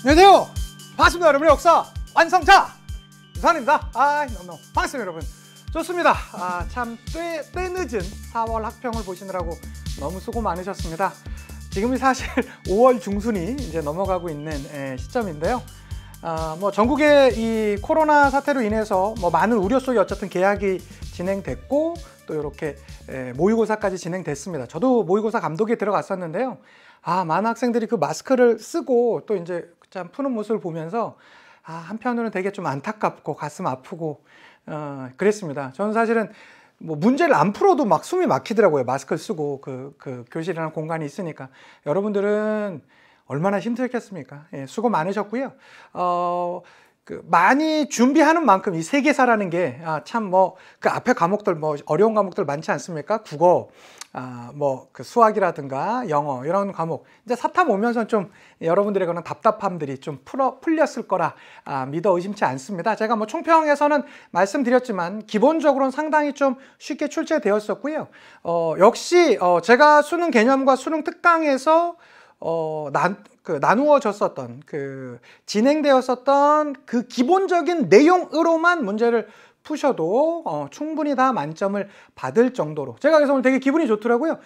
안녕하세요. 반갑습니다. 여러분의 역사 완성자 유산입니다. 너무 반갑습니다. 여러분. 좋습니다. 참 때늦은 4월 학평을 보시느라고 너무 수고 많으셨습니다. 지금이 사실 5월 중순이 이제 넘어가고 있는 시점인데요. 뭐 전국의 이 코로나 사태로 인해서 뭐 많은 우려 속에 어쨌든 개학이 진행됐고 또 이렇게 모의고사까지 진행됐습니다. 저도 모의고사 감독에 들어갔었는데요. 많은 학생들이 그 마스크를 쓰고 또 이제 참 푸는 모습을 보면서 한편으로는 되게 좀 안타깝고 가슴 아프고 그랬습니다. 저는 사실은 뭐 문제를 안 풀어도 막 숨이 막히더라고요. 마스크를 쓰고 그 교실이라는 공간이 있으니까. 여러분들은 얼마나 힘들겠습니까? 수고 많으셨고요. 많이 준비하는 만큼 이 세계사라는 게 참 뭐 그 앞에 과목들 뭐 어려운 과목들 많지 않습니까? 국어, 뭐 그 수학이라든가 영어 이런 과목 이제 사탐 오면서 좀 여러분들의 그런 답답함들이 좀 풀렸을 거라 믿어 의심치 않습니다. 제가 뭐 총평에서는 말씀드렸지만 기본적으로는 상당히 좀 쉽게 출제되었었고요. 역시 제가 수능 개념과 수능 특강에서 나누어졌었던 진행되었었던 그 기본적인 내용으로만 문제를 푸셔도 충분히 다 만점을 받을 정도로 제가 그래서 오늘 되게 기분이 좋더라고요.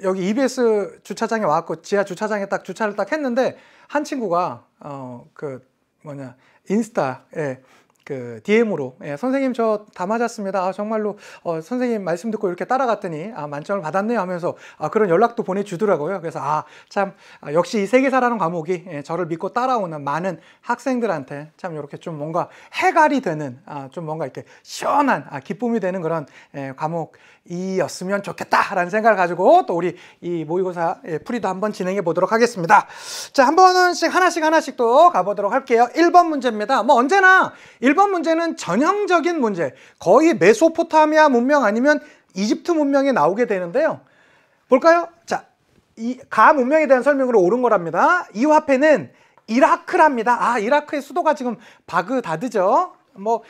여기 EBS 주차장에 와갖고 지하 주차장에 딱 주차를 딱 했는데 한 친구가 인스타에 DM으로 선생님 저 다 맞았습니다. 정말로 선생님 말씀 듣고 이렇게 따라갔더니 만점을 받았네요 하면서 그런 연락도 보내주더라고요. 그래서 참 역시 이 세계사라는 과목이 저를 믿고 따라오는 많은 학생들한테 참 이렇게 좀 뭔가 해갈이 되는 좀 뭔가 이렇게 시원한 기쁨이 되는 그런 과목이었으면 좋겠다라는 생각을 가지고 또 우리 이 모의고사 풀이도 한번 진행해 보도록 하겠습니다. 자, 한 번씩 하나씩 또 가보도록 할게요. 1번 문제입니다. 뭐 언제나 1번 문제는 전형적인 문제, 거의 메소포타미아 문명 아니면 이집트 문명이 나오게 되는데요. 볼까요? 자, 이 가 문명에 대한 설명으로 옳은 거랍니다. 이 화폐는 이라크랍니다. 이라크의 수도가 지금 바그다드죠. 뭐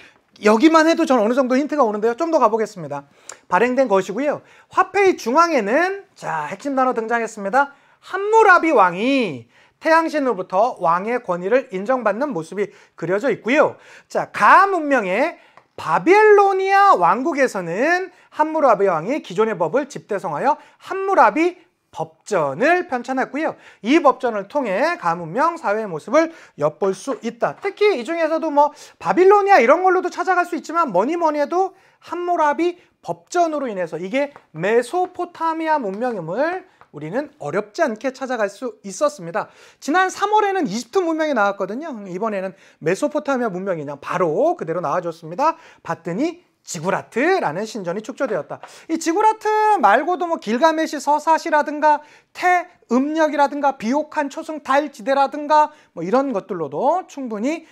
여기만 해도 전 어느 정도 힌트가 오는데요. 좀 더 가보겠습니다. 발행된 것이고요. 화폐의 중앙에는 자, 핵심 단어 등장했습니다. 함무라비 왕이 태양신으로부터 왕의 권위를 인정받는 모습이 그려져 있고요. 자, 가 문명의 바빌로니아 왕국에서는 함무라비 왕이 기존의 법을 집대성하여 함무라비 법전을 편찬했고요. 이 법전을 통해 가 문명 사회의 모습을 엿볼 수 있다. 특히 이 중에서도 뭐 바빌로니아 이런 걸로도 찾아갈 수 있지만 뭐니 해도 함무라비 법전으로 인해서 이게 메소포타미아 문명임을 우리는 어렵지 않게 찾아갈 수 있었습니다. 지난 3월에는 이집트 문명이 나왔거든요. 이번에는 메소포타미아 문명이 그냥 바로 그대로 나와줬습니다. 봤더니 지구라트라는 신전이 축조되었다. 이 지구라트 말고도 뭐 길가메시 서사시라든가 태음력이라든가 비옥한 초승 달지대라든가 뭐 이런 것들로도 충분히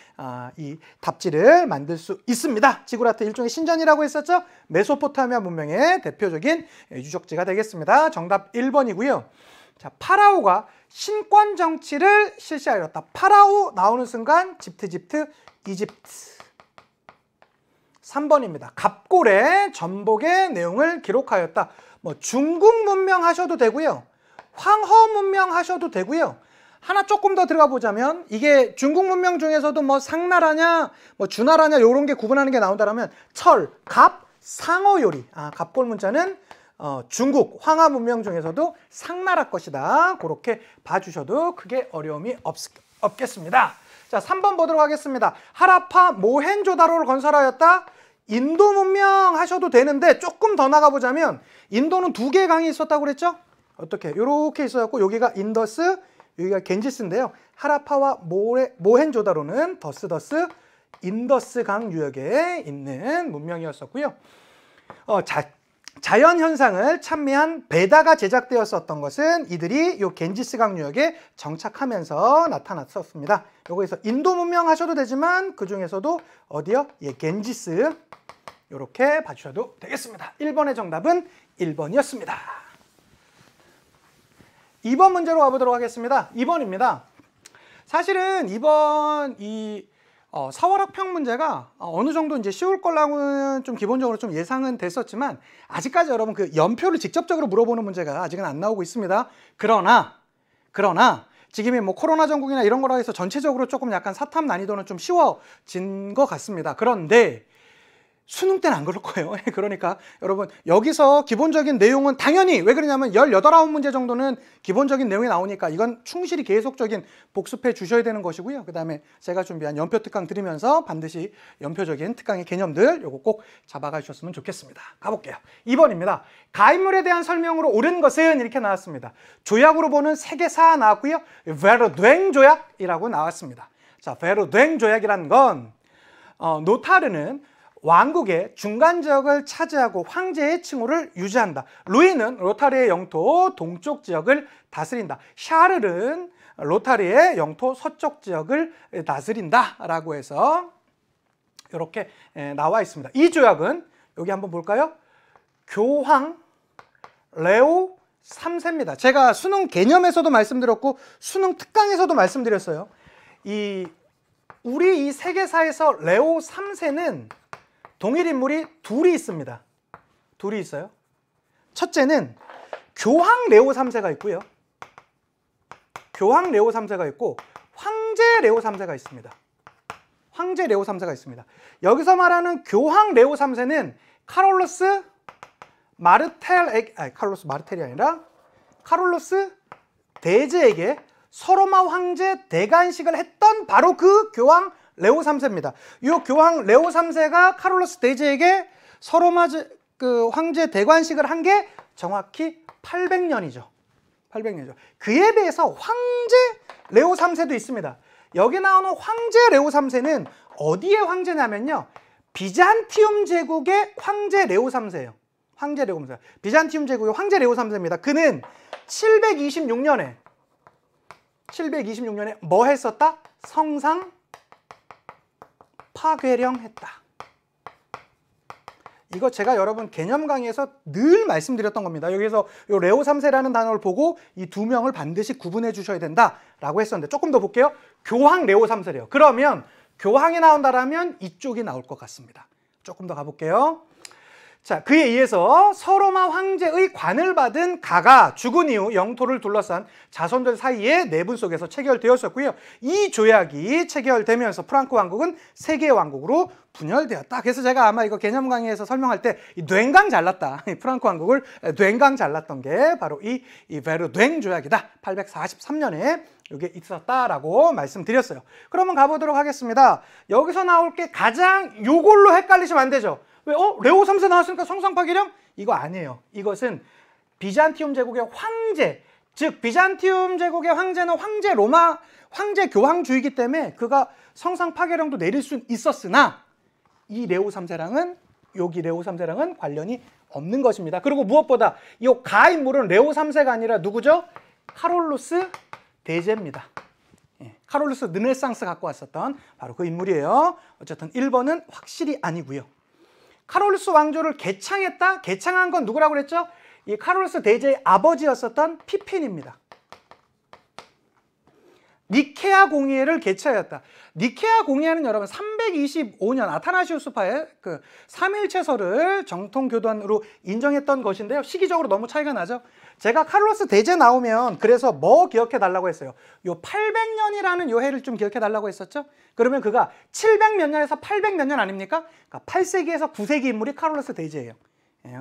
이 답지를 만들 수 있습니다. 지구라트 일종의 신전이라고 했었죠. 메소포타미아 문명의 대표적인 유적지가 되겠습니다. 정답 1번이고요. 자, 파라오가 신권 정치를 실시하였다. 파라오 나오는 순간 집트, 이집트. 3번입니다. 갑골의 전복의 내용을 기록하였다. 뭐 중국 문명 하셔도 되고요. 황허 문명 하셔도 되고요. 하나 조금 더 들어가 보자면 이게 중국 문명 중에서도 뭐 상나라냐 뭐 주나라냐 이런 게 구분하는 게 나온다면 철, 갑, 상어 요리. 갑골 문자는 중국 황하 문명 중에서도 상나라 것이다. 그렇게 봐주셔도 크게 어려움이 없겠습니다. 자, 3번 보도록 하겠습니다. 하라파 모헨조다로를 건설하였다. 인도 문명 하셔도 되는데 조금 더 나가보자면 인도는 2개의 강이 있었다고 그랬죠? 어떻게? 이렇게 있어갖고 여기가 인더스, 여기가 겐지스인데요. 하라파와 모헨조다로는 더스 인더스 강 유역에 있는 문명이었었고요. 자연 현상을 찬미한 베다가 제작되었었던 것은 이들이 요 겐지스 강 유역에 정착하면서 나타났었습니다. 요거에서 인도 문명 하셔도 되지만 그 중에서도 어디요? 겐지스 이렇게 봐주셔도 되겠습니다. 1번의 정답은 1번이었습니다. 2번 문제로 가보도록 하겠습니다. 2번입니다. 사실은 이번 4월 학평 문제가 어느 정도 이제 쉬울 거라고는 좀 기본적으로 좀 예상은 됐었지만 아직까지 여러분 그 연표를 직접적으로 물어보는 문제가 아직은 안 나오고 있습니다. 그러나 지금이 뭐 코로나 전국이나 이런 거라 해서 전체적으로 조금 약간 사탐 난이도는 좀 쉬워진 것 같습니다. 그런데 수능 때는 안 그럴 거예요. 그러니까 여러분 여기서 기본적인 내용은 당연히 왜 그러냐면 18, 9문제 정도는 기본적인 내용이 나오니까 이건 충실히 계속적인 복습해 주셔야 되는 것이고요. 그 다음에 제가 준비한 연표 특강 들으면서 반드시 연표적인 특강의 개념들 요거 꼭 잡아가 주셨으면 좋겠습니다. 가볼게요. 2번입니다. 가인물에 대한 설명으로 옳은 것은 이렇게 나왔습니다. 조약으로 보는 세계사 나왔고요. 베르됴 조약이라고 나왔습니다. 자, 베르됴 조약이라는 건 노타르는 왕국의 중간 지역을 차지하고 황제의 칭호를 유지한다. 루이는 로타르의 영토 동쪽 지역을 다스린다. 샤를은 로타르의 영토 서쪽 지역을 다스린다 라고 해서 이렇게 나와 있습니다. 이 조약은 여기 한번 볼까요? 교황 레오 3세입니다. 제가 수능 개념에서도 말씀드렸고 수능 특강에서도 말씀드렸어요. 우리 이 세계사에서 레오 3세는 동일 인물이 둘이 있습니다. 둘이 있어요. 첫째는 교황 레오 3세가 있고요. 교황 레오 3세가 있고 황제 레오 3세가 있습니다. 황제 레오 3세가 있습니다. 여기서 말하는 교황 레오 3세는 카롤로스 마르텔이 아니라 카롤로스 대제에게 서로마 황제 대관식을 했던 바로 그 교황 레오 3세입니다. 이 교황 레오 3세가 카롤로스 대제에게 서로마 황제 대관식을 한 게 정확히 800년이죠. 800년이죠. 그에 대해서 황제 레오 3세도 있습니다. 여기 나오는 황제 레오 3세는 어디의 황제냐면요. 비잔티움 제국의 황제 레오 3세예요. 황제 레오 3세. 비잔티움 제국의 황제 레오 3세입니다. 그는 726년에 뭐 했었다? 성상 파괴령했다. 이거 제가 여러분 개념 강의에서 늘 말씀드렸던 겁니다. 여기서 이 레오 3세라는 단어를 보고 이 두 명을 반드시 구분해 주셔야 된다라고 했었는데 조금 더 볼게요. 교황 레오 3세래요. 그러면 교황이 나온다라면 이쪽이 나올 것 같습니다. 조금 더 가볼게요. 자, 그에 의해서 서로마 황제의 관을 받은 가가 죽은 이후 영토를 둘러싼 자손들 사이의 내분 속에서 체결되었었고요. 이 조약이 체결되면서 프랑크 왕국은 세계 왕국으로 분열되었다. 그래서 제가 아마 이거 개념 강의에서 설명할 때 이 됴강 잘랐다. 프랑크 왕국을 됴강 잘랐던 게 바로 이 베르됴 조약이다. 843년에 이게 있었다라고 말씀드렸어요. 그러면 가보도록 하겠습니다. 여기서 나올 게 가장 요걸로 헷갈리시면 안 되죠. 왜? 레오 3세 나왔으니까 성상 파괴령? 이거 아니에요. 이것은 비잔티움 제국의 황제, 즉 비잔티움 제국의 황제는 황제 교황주의이기 때문에 그가 성상 파괴령도 내릴 수 있었으나 이 레오 3세랑은 여기 레오 3세랑은 관련이 없는 것입니다. 그리고 무엇보다 이 가 인물은 레오 3세가 아니라 누구죠? 카롤로스 대제입니다. 카롤로스 르네상스 갖고 왔었던 바로 그 인물이에요. 어쨌든 1번은 확실히 아니고요. 카롤로스 왕조를 개창했다? 개창한 건 누구라고 그랬죠? 이 카롤로스 대제의 아버지였었던 피핀입니다. 니케아 공의회를 개최하였다. 니케아 공의회는 여러분 325년 아타나시우스파의 그 삼일체설을 정통교단으로 인정했던 것인데요. 시기적으로 너무 차이가 나죠. 제가 카롤로스 대제 나오면 그래서 뭐 기억해 달라고 했어요. 요 800년이라는 요 해를 좀 기억해 달라고 했었죠. 그러면 그가 700 몇 년에서 800 몇 년 아닙니까? 그러니까 8세기에서 9세기 인물이 카롤로스 대제예요.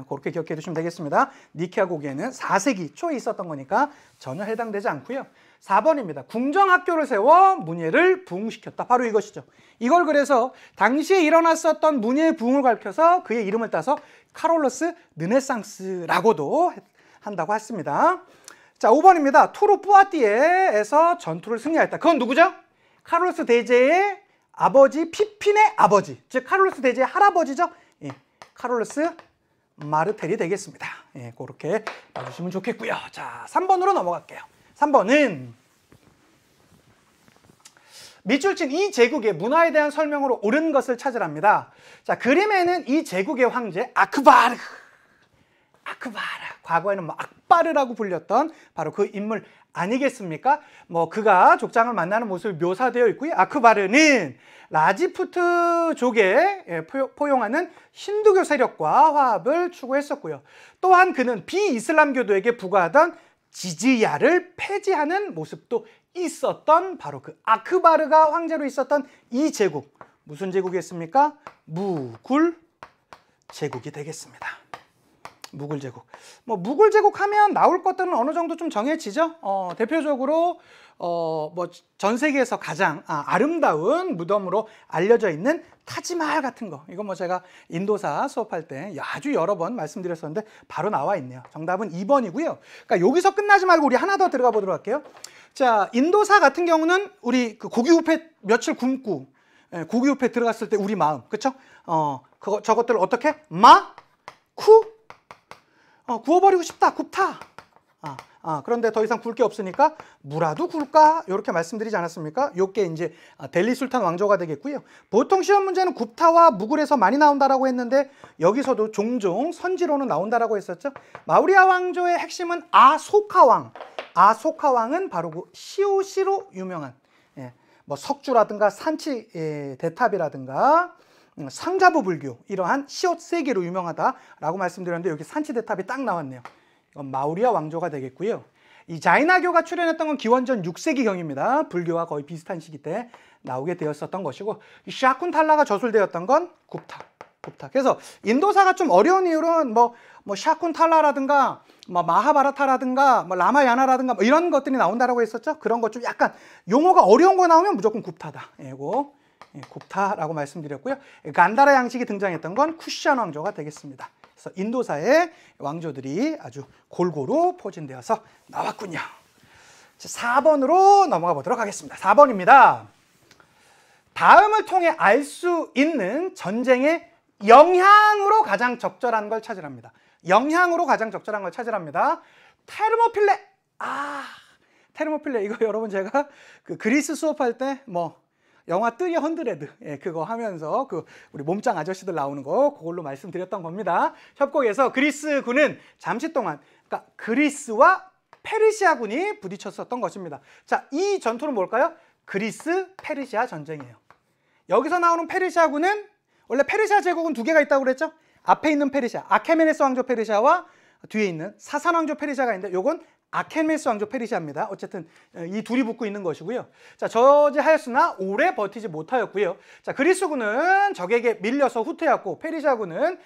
그렇게 기억해 두시면 되겠습니다. 니케아 공의회는 4세기 초에 있었던 거니까 전혀 해당되지 않고요. 4번입니다. 궁정학교를 세워 문예를 부흥시켰다. 바로 이것이죠. 이걸 그래서 당시에 일어났었던 문예의 부흥을 가르쳐서 그의 이름을 따서 카롤로스 르네상스라고도 한다고 했습니다. 자, 5번입니다. 투르 뿌아띠에에서 전투를 승리하였다. 그건 누구죠? 카롤로스 대제의 아버지 피핀의 아버지, 즉 카롤로스 대제의 할아버지죠. 카롤로스 마르텔이 되겠습니다. 그렇게 봐주시면 좋겠고요. 자, 3번으로 넘어갈게요. 3번은 밑줄 친 이 제국의 문화에 대한 설명으로 옳은 것을 찾으랍니다. 자, 그림에는 이 제국의 황제 아크바르, 과거에는 뭐 악바르라고 불렸던 바로 그 인물 아니겠습니까? 뭐 그가 족장을 만나는 모습이 묘사되어 있고요. 아크바르는 라지푸트족에 포용하는 힌두교 세력과 화합을 추구했었고요. 또한 그는 비이슬람교도에게 부과하던 지지야를 폐지하는 모습도 있었던 바로 그 아크바르가 황제로 있었던 이 제국, 무슨 제국이었습니까? 무굴 제국이 되겠습니다. 무굴 제국. 뭐 무굴 제국 하면 나올 것들은 어느 정도 좀 정해지죠. 대표적으로 뭐 전 세계에서 가장 아름다운 무덤으로 알려져 있는 타지마할 같은 거. 이건 뭐 제가 인도사 수업할 때 아주 여러 번 말씀드렸었는데 바로 나와 있네요. 정답은 2번이고요. 그러니까 여기서 끝나지 말고 우리 하나 더 들어가 보도록 할게요. 자, 인도사 같은 경우는 우리 그 고기우패 며칠 굶고 고기우패 들어갔을 때 우리 마음, 그렇죠? 저것들을 어떻게 구워버리고 싶다, 굽다. 그런데 더 이상 굴 게 없으니까 무라도 굴까? 이렇게 말씀드리지 않았습니까? 요게 이제 델리 술탄 왕조가 되겠고요. 보통 시험 문제는 굽타와 무굴에서 많이 나온다라고 했는데 여기서도 종종 선지로는 나온다라고 했었죠. 마우리아 왕조의 핵심은 아소카왕. 아소카왕은 바로 그 시오시로 유명한 뭐 석주라든가 산치 대탑이라든가 상자부 불교 이러한 시옷 세계로 유명하다라고 말씀드렸는데 여기 산치 대탑이 딱 나왔네요. 이건 마우리아 왕조가 되겠고요. 이 자이나교가 출현했던 건 기원전 6세기경입니다. 불교와 거의 비슷한 시기 때 나오게 되었었던 것이고 이 샤쿤탈라가 저술되었던 건 굽타. 그래서 인도사가 좀 어려운 이유는 뭐 샤쿤탈라라든가 뭐 마하바라타라든가 뭐 라마야나라든가 뭐 이런 것들이 나온다라고 했었죠. 그런 것 좀 약간 용어가 어려운 거 나오면 무조건 굽타다. 이거 굽타라고 말씀드렸고요. 간다라 양식이 등장했던 건 쿠시안 왕조가 되겠습니다. 그래서 인도사의 왕조들이 아주 골고루 포진되어서 나왔군요. 4번으로 넘어가 보도록 하겠습니다. 4번입니다. 다음을 통해 알 수 있는 전쟁의 영향으로 가장 적절한 걸 찾으랍니다. 영향으로 가장 적절한 걸 찾으랍니다. 테르모필레. 테르모필레 이거 여러분 제가 그 그리스 수업할 때 뭐 영화 300 그거 하면서 그 우리 몸짱 아저씨들 나오는 거 그걸로 말씀드렸던 겁니다. 협곡에서 그리스군은 잠시 동안 그러니까 그리스와 페르시아군이 부딪혔었던 것입니다. 자, 이 전투는 뭘까요? 그리스 페르시아 전쟁이에요. 여기서 나오는 페르시아군은 원래 페르시아 제국은 두 개가 있다고 그랬죠? 앞에 있는 페르시아, 아케메네스 왕조 페르시아와 뒤에 있는 사산 왕조 페르시아가 있는데 요건 아케메네스 왕조 페르시아입니다. 어쨌든 이 둘이 붙고 있는 것이고요. 자, 저지하였으나 오래 버티지 못하였고요. 자, 그리스군은 적에게 밀려서 후퇴했고 페르시아군은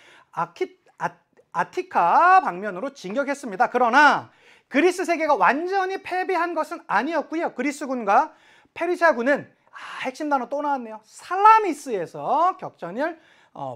아티카 방면으로 진격했습니다. 그러나 그리스 세계가 완전히 패배한 것은 아니었고요. 그리스군과 페르시아군은 핵심 단어 또 나왔네요. 살라미스에서 격전을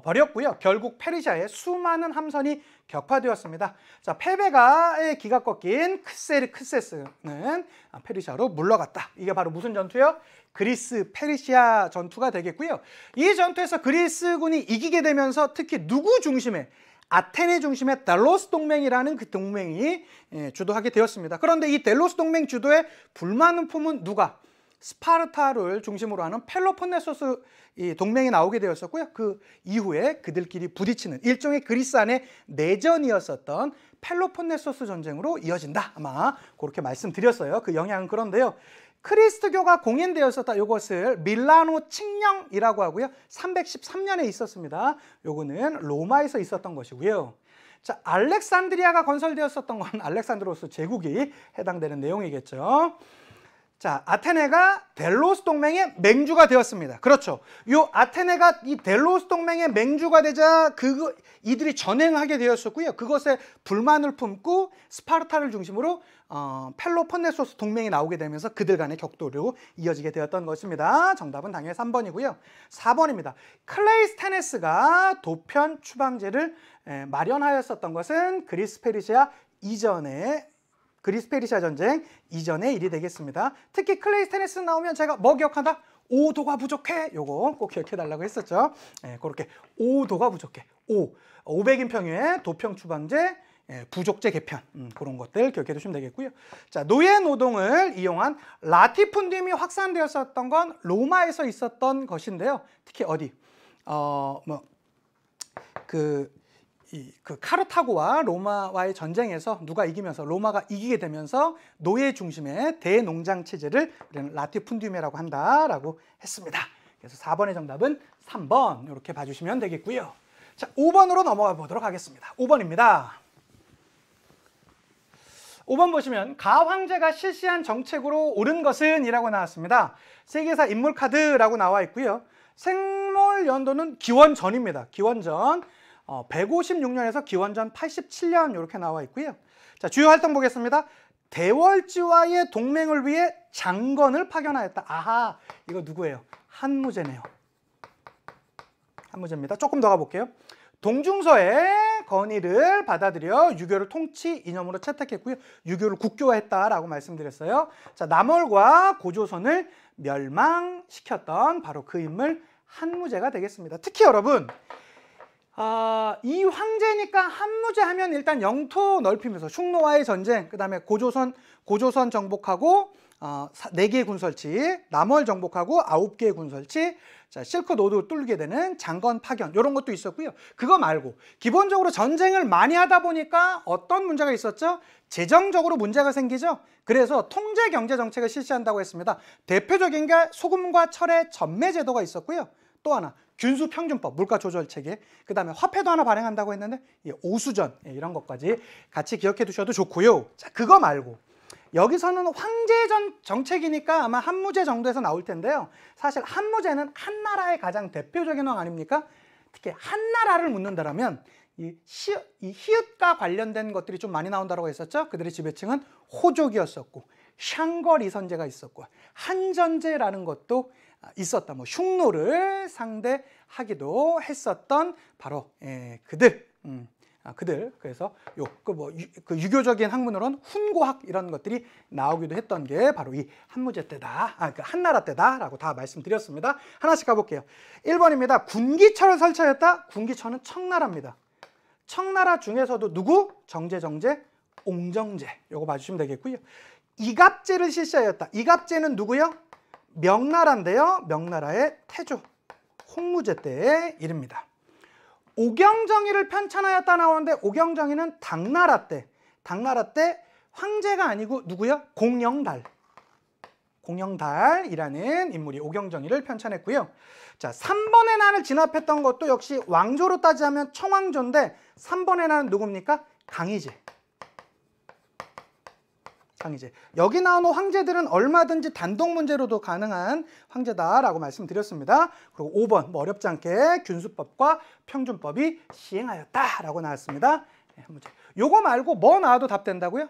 벌였고요. 결국 페르시아의 수많은 함선이 격파되었습니다. 자, 패배가의 기가 꺾인 크세스는 페르시아로 물러갔다. 이게 바로 무슨 전투요? 그리스 페르시아 전투가 되겠고요. 이 전투에서 그리스군이 이기게 되면서 특히 누구 중심의 아테네 중심의 델로스 동맹이라는 그 동맹이 주도하게 되었습니다. 그런데 이 델로스 동맹 주도에 불만을 품은 누가? 스파르타를 중심으로 하는 펠로폰네소스 이 동맹이 나오게 되었었고요. 그 이후에 그들끼리 부딪히는 일종의 그리스 안의 내전이었었던 펠로폰네소스 전쟁으로 이어진다. 아마 그렇게 말씀드렸어요. 그 영향은 그런데요. 크리스트교가 공인되었었다. 이것을 밀라노 칙령이라고 하고요. 313년에 있었습니다. 요거는 로마에서 있었던 것이고요. 자, 알렉산드리아가 건설되었었던 건 알렉산드로스 제국이 해당되는 내용이겠죠. 자, 아테네가 델로스 동맹의 맹주가 되었습니다. 그렇죠. 요 아테네가 이 델로스 동맹의 맹주가 되자 이들이 전행하게 되었었고요. 그것에 불만을 품고 스파르타를 중심으로 펠로폰네소스 동맹이 나오게 되면서 그들 간의 격돌로 이어지게 되었던 것입니다. 정답은 당연히 3번이고요. 4번입니다. 클레이스테네스가 도편 추방제를 마련하였었던 것은 그리스 페르시아 전쟁 이전의 일이 되겠습니다. 특히 클레이스테네스 나오면 제가 뭐 기억한다? 오도가 부족해. 요거 꼭 기억해 달라고 했었죠. 그렇게 오도가 부족해. 500인 평유의 도평 추방제, 부족제 개편 그런 것들 기억해 두시면 되겠고요. 자, 노예 노동을 이용한 라티푼디움이 확산되었었던 건 로마에서 있었던 것인데요. 특히 어디? 그 카르타고와 로마와의 전쟁에서 누가 이기면서 로마가 이기게 되면서 노예 중심의 대농장 체제를 우리는 라티푼디움이라고 한다라고 했습니다. 그래서 4번의 정답은 3번 이렇게 봐주시면 되겠고요. 자, 5번으로 넘어가 보도록 하겠습니다. 5번입니다. 5번 보시면 가 황제가 실시한 정책으로 옳은 것은 이라고 나왔습니다. 세계사 인물 카드라고 나와 있고요. 생몰 연도는 기원전입니다. 기원전 156년에서 기원전 87년 이렇게 나와 있고요. 자, 주요 활동 보겠습니다. 대월지와의 동맹을 위해 장건을 파견하였다. 아하, 이거 누구예요? 한무제네요. 한무제입니다. 조금 더 가볼게요. 동중서의 건의를 받아들여 유교를 통치 이념으로 채택했고요. 유교를 국교화했다라고 말씀드렸어요. 자, 남월과 고조선을 멸망시켰던 바로 그 인물 한무제가 되겠습니다. 특히 여러분, 이 황제니까 한무제 하면 일단 영토 넓히면서 흉노와의 전쟁, 그 다음에 고조선 정복하고 4개의 군설치, 남월 정복하고 9개의 군설치, 자, 실크로드 뚫게 되는 장건 파견 이런 것도 있었고요. 그거 말고 기본적으로 전쟁을 많이 하다 보니까 어떤 문제가 있었죠? 재정적으로 문제가 생기죠. 그래서 통제 경제 정책을 실시한다고 했습니다. 대표적인 게 소금과 철의 전매 제도가 있었고요. 또 하나 균수 평준법, 물가 조절 체계, 그 다음에 화폐도 하나 발행한다고 했는데 오수전 이런 것까지 같이 기억해 두셔도 좋고요. 자, 그거 말고 여기서는 황제 정책이니까 아마 한무제 정도에서 나올 텐데요. 사실 한무제는 한나라의 가장 대표적인 왕 아닙니까? 특히 한나라를 묻는다라면 이 히읗과 관련된 것들이 좀 많이 나온다고 했었죠. 그들의 지배층은 호족이었었고 샹거리 선제가 있었고 한전제라는 것도 있었다. 뭐 흉노를 상대하기도 했었던 바로 그들. 그래서 그 유교적인 학문으로는 훈고학 이런 것들이 나오기도 했던 게 바로 이 한무제 때다, 그 한나라 때다라고 다 말씀드렸습니다. 하나씩 가볼게요. 1번입니다. 군기처를 설치하였다. 군기처는 청나라입니다. 청나라 중에서도 누구? 정제, 옹정제. 요거 봐주시면 되겠고요. 이갑제를 실시하였다. 이갑제는 누구요? 명나라인데요. 명나라의 태조 홍무제 때의 일입니다. 오경정의를 편찬하였다 나오는데 오경정의는 당나라 때 황제가 아니고 누구요? 공영달이라는 인물이 오경정의를 편찬했고요. 자, 3번의 난을 진압했던 것도 역시 왕조로 따지자면 청왕조인데 3번의 난은 누굽니까? 강희제. 여기 나오는 황제들은 얼마든지 단독 문제로도 가능한 황제다라고 말씀드렸습니다. 그리고 5번 뭐 어렵지 않게 균수법과 평준법이 시행하였다라고 나왔습니다. 요거 말고 뭐 나와도 답 된다고요?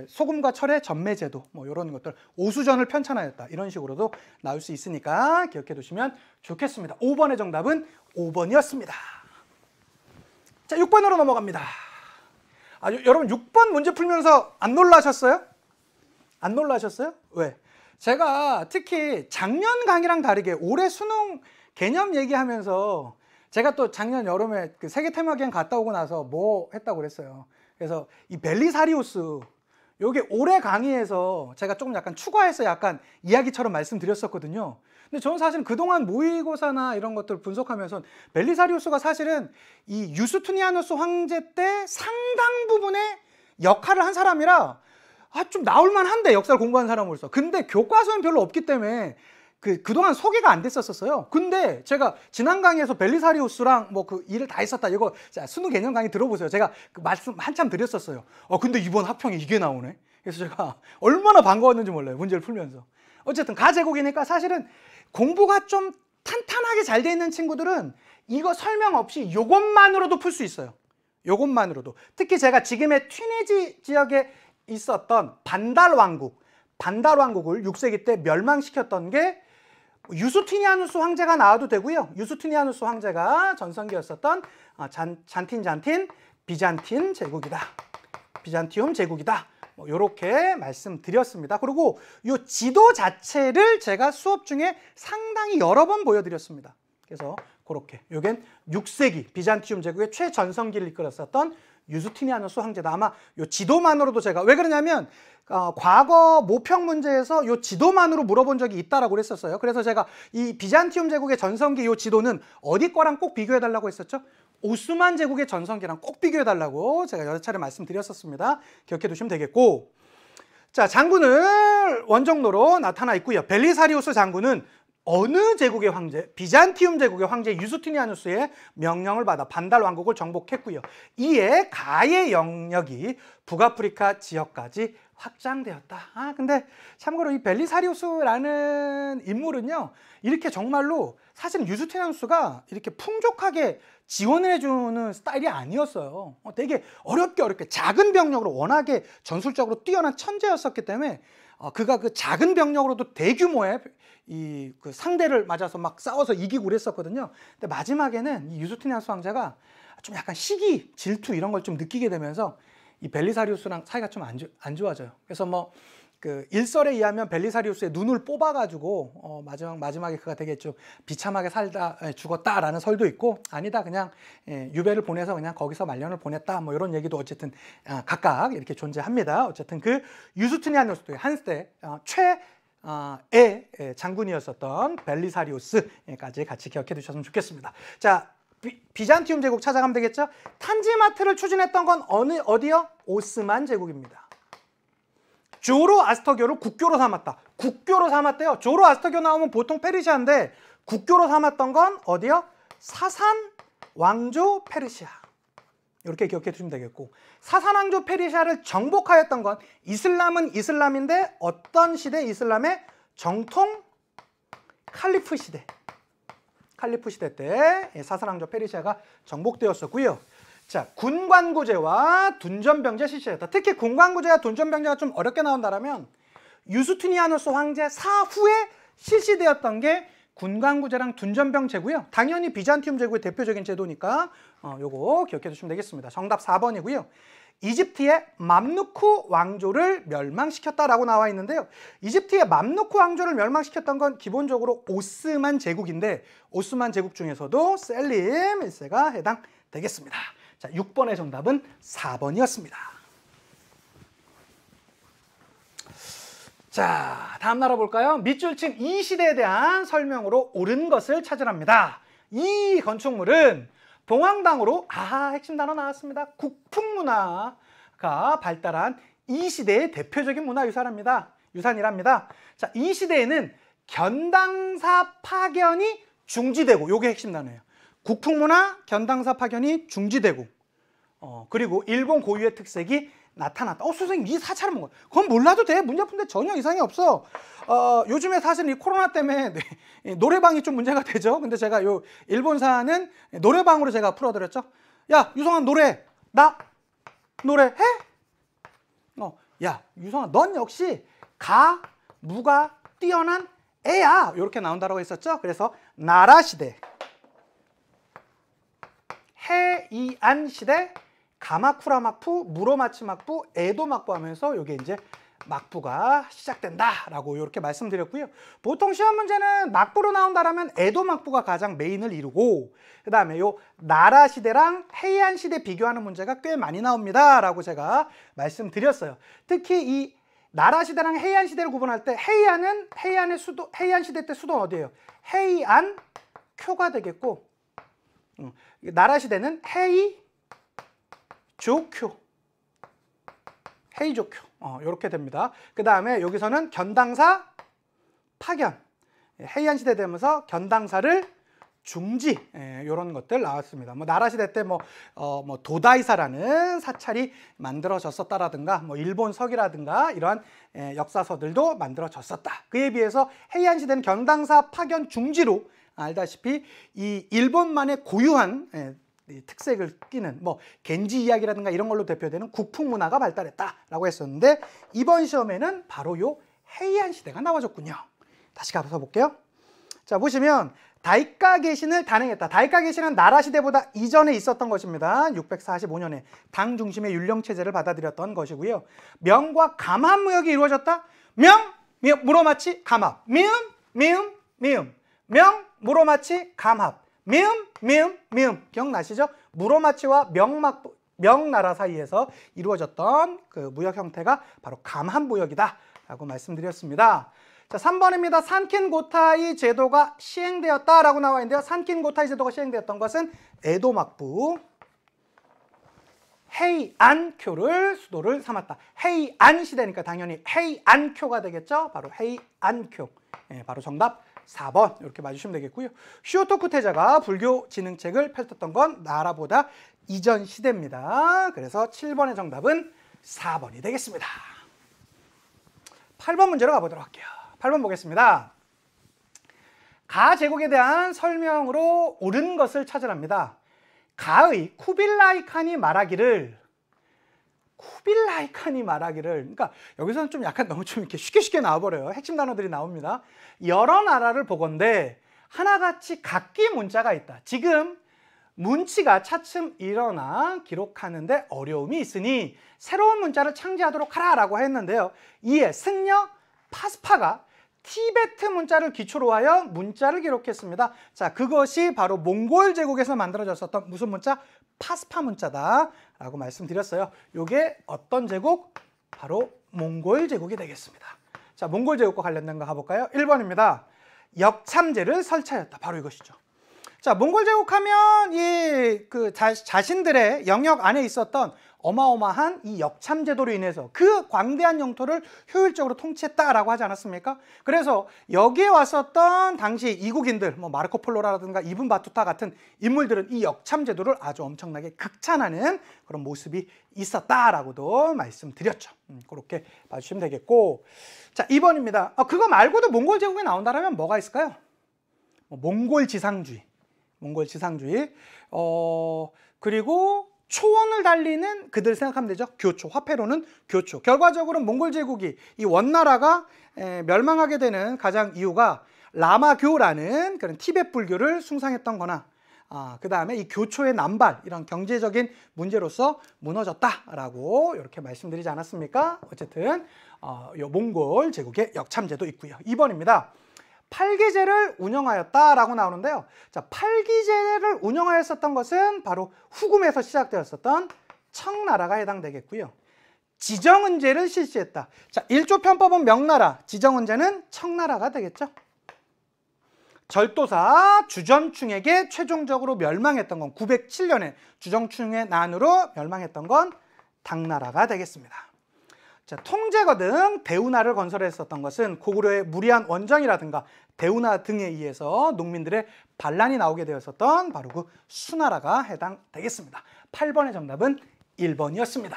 소금과 철의 전매제도 뭐 이런 것들, 오수전을 편찬하였다 이런 식으로도 나올 수 있으니까 기억해 두시면 좋겠습니다. 5번의 정답은 5번이었습니다. 자, 6번으로 넘어갑니다. 여러분 6번 문제 풀면서 안 놀라셨어요? 안 놀라셨어요? 왜? 제가 특히 작년 강의랑 다르게 올해 수능 개념 얘기하면서 제가 또 작년 여름에 그 세계 테마기행 갔다 오고 나서 뭐 했다고 그랬어요. 그래서 이 벨리사리우스 요게 올해 강의에서 제가 조금 약간 추가해서 약간 이야기처럼 말씀드렸었거든요. 근데 저는 사실 그동안 모의고사나 이런 것들 분석하면서 벨리사리우스가 사실은 이 유스투니아누스 황제 때 상당 부분의 역할을 한 사람이라 좀 나올만 한데, 역사를 공부한 사람으로서. 근데 교과서엔 별로 없기 때문에 그동안 소개가 안 됐었어요. 근데 제가 지난 강의에서 벨리사리우스랑 뭐 그 일을 다 했었다. 이거 수능 개념 강의 들어보세요. 제가 그 말씀 한참 드렸었어요. 근데 이번 학평에 이게 나오네. 그래서 제가 얼마나 반가웠는지 몰라요. 문제를 풀면서. 어쨌든 가제국이니까 사실은 공부가 좀 탄탄하게 잘 돼 있는 친구들은 이거 설명 없이 요것만으로도 풀 수 있어요. 요것만으로도. 특히 제가 지금의 튀니지 지역에 있었던 반달 왕국을 6세기 때 멸망시켰던 게 유스티니아누스 황제가 나와도 되고요. 유스티니아누스 황제가 전성기였었던 잔틴 비잔틴 제국이다. 비잔티움 제국이다. 뭐 이렇게 말씀드렸습니다. 그리고 이 지도 자체를 제가 수업 중에 상당히 여러 번 보여드렸습니다. 그래서 그렇게 요겐 6세기 비잔티움 제국의 최전성기를 이끌었었던 유스티니아누스 황제다. 아마 요 지도만으로도 제가, 왜 그러냐면 과거 모평 문제에서 요 지도만으로 물어본 적이 있다라고 그랬었어요. 그래서 제가 이 비잔티움 제국의 전성기 요 지도는 어디 거랑 꼭 비교해 달라고 했었죠? 오스만 제국의 전성기랑 꼭 비교해 달라고 제가 여러 차례 말씀드렸었습니다. 기억해 두시면 되겠고, 자, 장군은 원정로로 나타나 있고요. 벨리사리우스 장군은 어느 제국의 황제? 비잔티움 제국의 황제 유스티니아누스의 명령을 받아 반달 왕국을 정복했고요. 이에 가의 영역이 북아프리카 지역까지 확장되었다. 근데 참고로 이 벨리사리우스라는 인물은요, 이렇게 정말로 사실 유스티니아누스가 이렇게 풍족하게 지원을 해주는 스타일이 아니었어요. 되게 어렵게 작은 병력으로 워낙에 전술적으로 뛰어난 천재였었기 때문에 그가 그 작은 병력으로도 대규모의 그 상대를 맞아서 막 싸워서 이기고 그랬었거든요. 근데 마지막에는 이 유스티니아누스 황제가 좀 약간 시기, 질투 이런 걸 좀 느끼게 되면서 이 벨리사리우스랑 사이가 좀 안 좋아져요. 그래서 뭐 그 일설에 의하면 벨리사리우스의 눈을 뽑아가지고 마지막에 그가 되게 좀 비참하게 살다 죽었다라는 설도 있고, 아니다 그냥 유배를 보내서 그냥 거기서 말년을 보냈다 뭐 이런 얘기도 어쨌든 각각 이렇게 존재합니다. 어쨌든 그 유스티니아누스도 한때 최애 장군이었었던 벨리사리우스까지 같이 기억해 두셨으면 좋겠습니다. 자, 비잔티움 제국 찾아가면 되겠죠? 탄지마트를 추진했던 건 어디요? 오스만 제국입니다. 조로아스터교를 국교로 삼았다. 국교로 삼았대요. 조로아스터교 나오면 보통 페르시아인데 국교로 삼았던 건 어디요? 사산 왕조 페르시아. 이렇게 기억해 두시면 되겠고, 사산 왕조 페르시아를 정복하였던 건 이슬람은 이슬람인데 어떤 시대 이슬람의 정통 칼리프 시대. 칼리프 시대 때 사산 왕조 페르시아가 정복되었었고요. 자, 군관구제와 둔전병제 실시했다. 특히 군관구제와 둔전병제가 좀 어렵게 나온다면 유스티니아누스 황제 사후에 실시되었던 게 군관구제랑 둔전병제고요. 당연히 비잔티움 제국의 대표적인 제도니까 요거 기억해 두시면 되겠습니다. 정답 4번이고요. 이집트의 맘루크 왕조를 멸망시켰다라고 나와 있는데요. 이집트의 맘루크 왕조를 멸망시켰던 건 기본적으로 오스만 제국인데, 오스만 제국 중에서도 셀림 1세가 해당되겠습니다. 자, 6번의 정답은 4번이었습니다. 자, 다음 나라 볼까요? 밑줄친 이 시대에 대한 설명으로 옳은 것을 찾으랍니다. 이 건축물은 동황당으로 핵심 단어 나왔습니다. 국풍문화가 발달한 이 시대의 대표적인 문화유산이랍니다. 자, 이 시대에는 견당사 파견이 중지되고, 요게 핵심 단어예요. 국풍문화, 견당사 파견이 중지되고, 그리고 일본 고유의 특색이 나타났다. 선생님 이 사찰은 뭔가? 그건 몰라도 돼. 문제 푸는데 전혀 이상이 없어. 요즘에 사실 이 코로나 때문에 노래방이 좀 문제가 되죠. 근데 제가 요 일본사는 노래방으로 제가 풀어드렸죠. 야, 유성아 나 노래해? 야, 유성아 넌 역시 무가 뛰어난 애야. 이렇게 나온다고 했었죠. 그래서 나라시대, 해이안 시대, 가마쿠라 막부, 무로마치 막부, 에도 막부 하면서 이게 이제 막부가 시작된다라고 이렇게 말씀드렸고요. 보통 시험 문제는 막부로 나온다라면 에도 막부가 가장 메인을 이루고, 그 다음에 요 나라 시대랑 헤이안 시대 비교하는 문제가 꽤 많이 나옵니다라고 제가 말씀드렸어요. 특히 이 나라 시대랑 헤이안 시대를 구분할 때 헤이안 시대 때 수도는 어디예요? 헤이안쿄가 되겠고, 나라 시대는 헤이조쿄 이렇게 됩니다. 그 다음에 여기서는 견당사 파견, 헤이안 시대 되면서 견당사를 중지, 이런 것들 나왔습니다. 나라 시대 때 도다이사라는 사찰이 만들어졌었다라든가, 일본 석이라든가 이러한 역사서들도 만들어졌었다. 그에 비해서 헤이안 시대는 견당사 파견 중지로, 알다시피 이 일본만의 고유한 특색을 띠는 겐지 이야기라든가 이런 걸로 대표되는 국풍 문화가 발달했다라고 했었는데, 이번 시험에는 바로 요 헤이안 시대가 나와줬군요. 다시 가서 볼게요. 자, 보시면 다이카 계신을 단행했다. 다이카 계신은 나라 시대보다 이전에 있었던 것입니다. 645년에 당 중심의 율령 체제를 받아들였던 것이고요. 명과 감합 무역이 이루어졌다. 무로마치 감합. 미음 명 무로마치 감합. 미음 기억나시죠? 무로마치와 명나라 사이에서 이루어졌던 그 무역 형태가 바로 감합 무역이다 라고 말씀드렸습니다. 자, 3번입니다. 산킨고타이 제도가 시행되었다라고 나와 있는데요. 산킨고타이 제도가 시행되었던 것은 에도 막부 헤이안쿄를 수도를 삼았다. 헤이안 시대니까 당연히 헤이안쿄가 되겠죠. 바로 헤이안쿄. 바로 정답 4번 이렇게 맞으시면 되겠고요. 쇼토쿠 태자가 불교 진흥책을 펼쳤던 건 나라보다 이전 시대입니다. 그래서 7번의 정답은 4번이 되겠습니다. 8번 문제로 가보도록 할게요. 8번 보겠습니다. 가 제국에 대한 설명으로 옳은 것을 찾으랍니다. 가의 쿠빌라이 칸이 말하기를, 그러니까 여기서는 좀 약간 너무 좀 이렇게 쉽게 나와버려요. 핵심 단어들이 나옵니다. 여러 나라를 보건대 하나같이 각기 문자가 있다. 지금 문치가 차츰 일어나 기록하는데 어려움이 있으니 새로운 문자를 창제하도록 하라라고 했는데요. 이에 승려 파스파가 티베트 문자를 기초로 하여 문자를 기록했습니다. 자, 그것이 바로 몽골 제국에서 만들어졌었던 무슨 문자? 파스파 문자다라고 말씀드렸어요. 이게 어떤 제국? 바로 몽골 제국이 되겠습니다. 자, 몽골 제국과 관련된 거 가볼까요? 1번입니다. 역참제를 설치하였다. 바로 이것이죠. 자, 몽골 제국하면 자신들의 영역 안에 있었던 어마어마한 이 역참제도로 인해서 그 광대한 영토를 효율적으로 통치했다라고 하지 않았습니까? 그래서 여기에 왔었던 당시 이국인들, 뭐 마르코폴로라든가 이븐 바투타 같은 인물들은 이 역참제도를 아주 엄청나게 극찬하는 그런 모습이 있었다라고도 말씀드렸죠. 그렇게 봐주시면 되겠고, 자, 2번입니다. 그거 말고도 몽골 제국에 나온다면 뭐가 있을까요? 몽골 지상주의, 그리고 초원을 달리는 그들 생각하면 되죠. 교초, 화폐로는 교초. 결과적으로 몽골 제국이 이 원나라가 멸망하게 되는 가장 이유가 라마교라는 그런 티베트 불교를 숭상했던 거나 그 다음에 이 교초의 남발, 이런 경제적인 문제로서 무너졌다라고 이렇게 말씀드리지 않았습니까? 어쨌든 이 몽골 제국의 역참제도 있고요. 2번입니다. 팔기제를 운영하였다라고 나오는데요. 자, 팔기제를 운영하였었던 것은 바로 후금에서 시작되었었던 청나라가 해당되겠고요. 지정은제를 실시했다. 자, 1조 편법은 명나라, 지정은제는 청나라가 되겠죠. 절도사 주전충에게 최종적으로 멸망했던 건 907년에 주전충의 난으로 멸망했던 건 당나라가 되겠습니다. 자, 통제거 등 대운하를 건설했었던 것은 고구려의 무리한 원정이라든가 대운하 등에 의해서 농민들의 반란이 나오게 되었었던 바로 그 수나라가 해당되겠습니다. 8번의 정답은 1번이었습니다.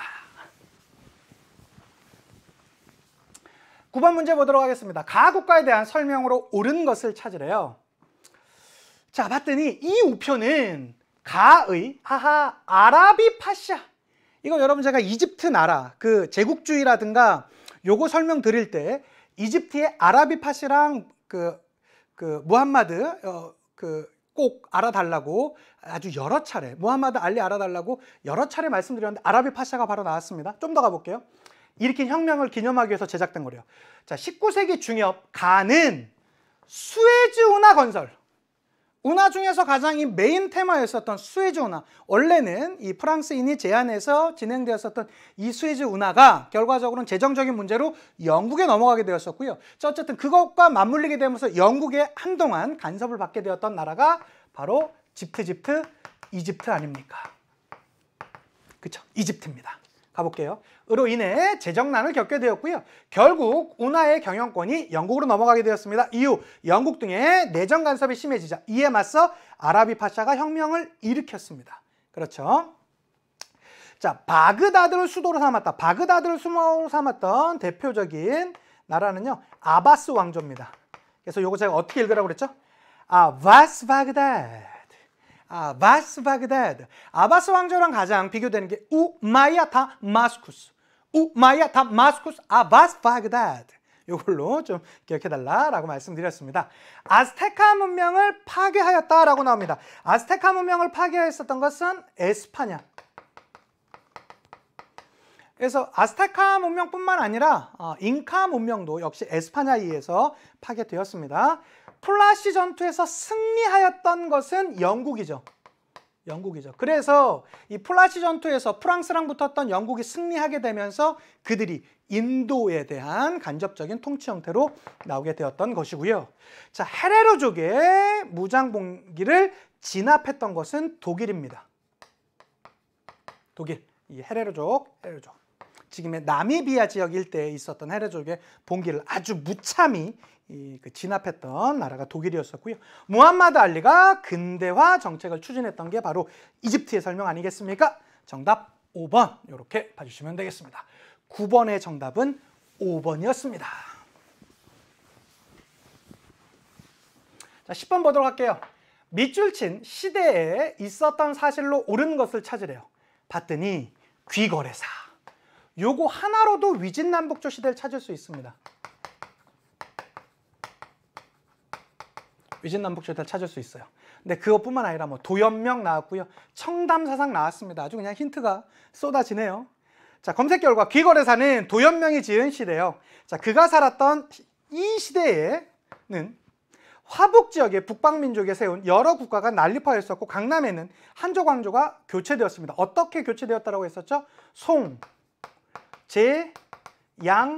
9번 문제 보도록 하겠습니다. 가 국가에 대한 설명으로 옳은 것을 찾으래요. 자, 봤더니 이 우표는 가의 아라비 파샤, 이거 여러분 제가 이집트 나라 그 제국주의라든가 요거 설명드릴 때 이집트의 아라비 파시랑 무함마드 꼭 알아달라고 아주 여러 차례, 무함마드 알리 알아달라고 여러 차례 말씀드렸는데 아라비 파샤가 바로 나왔습니다. 좀 더 가볼게요. 일으킨 혁명을 기념하기 위해서 제작된 거래요. 자, 19세기 중엽 가는 수에즈 운하 건설, 운하 중에서 가장 이 메인 테마였었던 수에즈 운하, 원래는 이 프랑스인이 제안해서 진행되었었던 이 수에즈 운하가 결과적으로는 재정적인 문제로 영국에 넘어가게 되었었고요. 자, 어쨌든 그것과 맞물리게 되면서 영국에 한동안 간섭을 받게 되었던 나라가 바로 이집트 아닙니까? 그쵸, 이집트입니다. 가볼게요. 으로 인해 재정난을 겪게 되었고요. 결국 운하의 경영권이 영국으로 넘어가게 되었습니다. 이후 영국 등의 내정 간섭이 심해지자 이에 맞서 아라비 파샤가 혁명을 일으켰습니다. 그렇죠. 자, 바그다드를 수도로 삼았다. 바그다드를 수도로 삼았던 대표적인 나라는요, 아바스 왕조입니다. 그래서 요거 제가 어떻게 읽으라고 그랬죠? 아바스 바그다드. 아바스 바그다드. 아바스 왕조랑 가장 비교되는 게 우마이야 다마스쿠스. 우마이야 다마스쿠스 아바스 바그다드. 이걸로 좀 기억해달라라고 말씀드렸습니다. 아스테카 문명을 파괴하였다라고 나옵니다. 아스테카 문명을 파괴했었던 것은 에스파냐. 그래서 아스테카 문명뿐만 아니라 잉카 문명도 역시 에스파냐에 의해서 파괴되었습니다. 플라시 전투에서 승리하였던 것은 영국이죠. 그래서 이 플라시 전투에서 프랑스랑 붙었던 영국이 승리하게 되면서 그들이 인도에 대한 간접적인 통치 형태로 나오게 되었던 것이고요. 자, 헤레로족의 무장봉기를 진압했던 것은 독일입니다. 독일, 이 헤레로족. 지금의 나미비아 지역 일대에 있었던 헤르족의 봉기를 아주 무참히 진압했던 나라가 독일이었었고요. 무함마드 알리가 근대화 정책을 추진했던 게 바로 이집트의 설명 아니겠습니까? 정답 5번 이렇게 봐주시면 되겠습니다. 9번의 정답은 5번이었습니다. 자, 10번 보도록 할게요. 밑줄 친 시대에 있었던 사실로 옳은 것을 찾으래요. 봤더니 귀거래사. 요거 하나로도 위진남북조 시대를 찾을 수 있습니다. 위진남북조 시대를 찾을 수 있어요. 근데 그것뿐만 아니라 뭐 도연명 나왔고요. 청담사상 나왔습니다. 아주 그냥 힌트가 쏟아지네요. 자, 검색 결과 귀거래사는 도연명이 지은 시대예요. 자, 그가 살았던 이 시대에는 화북 지역의 북방민족에 세운 여러 국가가 난립하였었고 강남에는 한조 광조가 교체되었습니다. 어떻게 교체되었다고 했었죠? 송, 제, 양,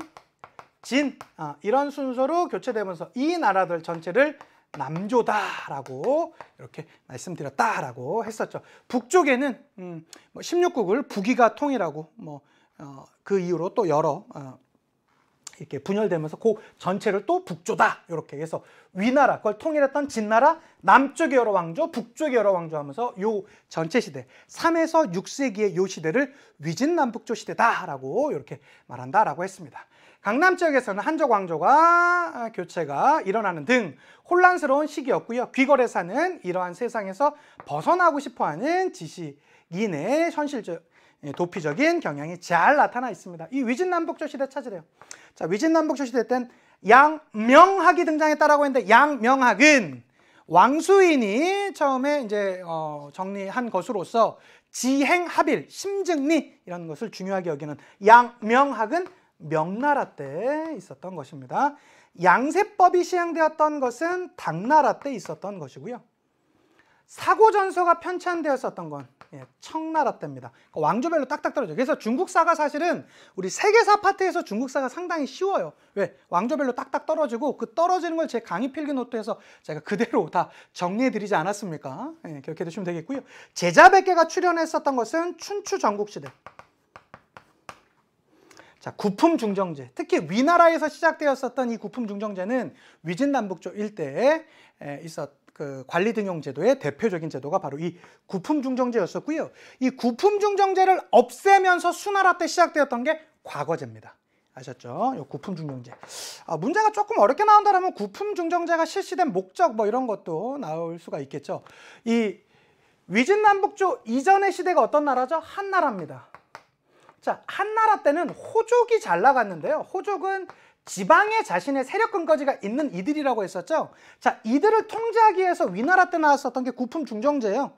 진 이런 순서로 교체되면서 이 나라들 전체를 남조다라고 이렇게 말씀드렸다라고 했었죠. 북쪽에는 16국을 북위가 통일하고 그 이후로 또 여러 이렇게 분열되면서 그 전체를 또 북조다 이렇게 해서 위나라 그걸 통일했던 진나라 남쪽의 여러 왕조 북쪽의 여러 왕조 하면서 요 전체 시대 3에서 6세기의 요 시대를 위진남북조 시대다라고 이렇게 말한다라고 했습니다. 강남 지역에서는 한족 왕조가 교체가 일어나는 등 혼란스러운 시기였고요. 귀거래사는 이러한 세상에서 벗어나고 싶어하는 지식인의 현실적 도피적인 경향이 잘 나타나 있습니다. 이 위진남북조 시대 찾으래요. 자, 위진남북조 시대 때는 양명학이 등장했다라고 했는데 양명학은 왕수인이 처음에 이제 정리한 것으로서 지행합일, 심증리 이런 것을 중요하게 여기는 양명학은 명나라 때 있었던 것입니다. 양세법이 시행되었던 것은 당나라 때 있었던 것이고요. 사고전서가 편찬되었었던 건 청나라 때입니다. 그러니까 왕조별로 딱딱 떨어져요. 그래서 중국사가 사실은 우리 세계사 파트에서 중국사가 상당히 쉬워요. 왜? 왕조별로 딱딱 떨어지고 그 떨어지는 걸 제 강의 필기 노트에서 제가 그대로 다 정리해드리지 않았습니까? 기억해 두시면 되겠고요. 제자 100개가 출연했었던 것은 춘추 전국시대. 자, 구품중정제. 특히 위나라에서 시작되었었던 이 구품중정제는 위진남북조 일대에 그 관리등용제도의 대표적인 제도가 바로 이 구품중정제였었고요. 이 구품중정제를 없애면서 수나라 때 시작되었던 게 과거제입니다. 아셨죠? 이 구품중정제. 문제가 조금 어렵게 나온다면 구품중정제가 실시된 목적 이런 것도 나올 수가 있겠죠. 이 위진남북조 이전의 시대가 어떤 나라죠? 한나라입니다. 자, 한나라 때는 호족이 잘 나갔는데요. 호족은 지방에 자신의 세력 근거지가 있는 이들이라고 했었죠. 자, 이들을 통제하기 위해서 위나라 때 나왔었던 게 구품중정제예요.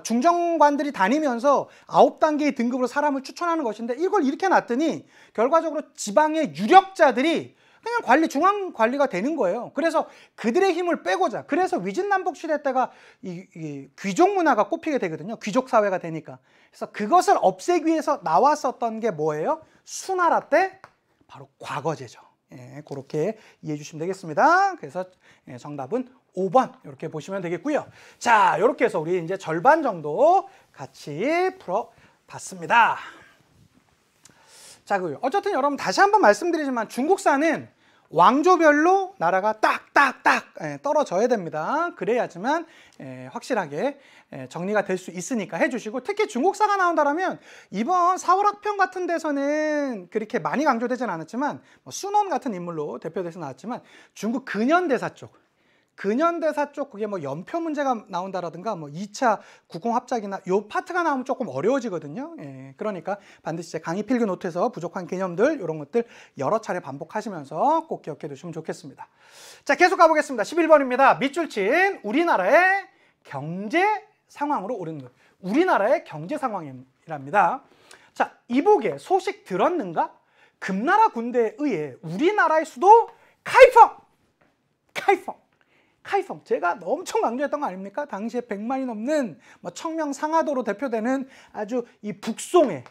중정관들이 다니면서 9단계의 등급으로 사람을 추천하는 것인데 이걸 이렇게 놨더니 결과적으로 지방의 유력자들이 그냥 중앙 관리가 되는 거예요. 그래서 그들의 힘을 빼고자. 그래서 위진남북 시대 때가 이 귀족 문화가 꼽히게 되거든요. 귀족 사회가 되니까. 그래서 그것을 없애기 위해서 나왔었던 게 뭐예요? 수나라 때 바로 과거제죠. 그렇게 이해해 주시면 되겠습니다. 그래서 정답은 5번 이렇게 보시면 되겠고요. 자, 이렇게 해서 우리 이제 절반 정도 같이 풀어봤습니다. 자, 어쨌든 여러분 다시 한번 말씀드리지만 중국사는 왕조별로 나라가 딱딱딱 떨어져야 됩니다. 그래야지만 확실하게 정리가 될 수 있으니까 해주시고, 특히 중국사가 나온다면 이번 4월 학평 같은 데서는 그렇게 많이 강조되진 않았지만 순원 같은 인물로 대표돼서 나왔지만 중국 근현대사 쪽 그게 연표 문제가 나온다라든가 2차 국공합작이나 요 파트가 나오면 조금 어려워지거든요. 그러니까 반드시 제 강의 필기 노트에서 부족한 개념들 이런 것들 여러 차례 반복하시면서 꼭 기억해 두시면 좋겠습니다. 자, 계속 가보겠습니다. 11번입니다. 밑줄 친 우리나라의 경제 상황으로 오르는 것. 우리나라의 경제 상황이랍니다. 자, 이복에 소식 들었는가? 금나라 군대에 의해 우리나라의 수도 카이펑 제가 엄청 강조했던 거 아닙니까? 당시에 100만이 넘는 청명 상하도로 대표되는 아주 이 북송의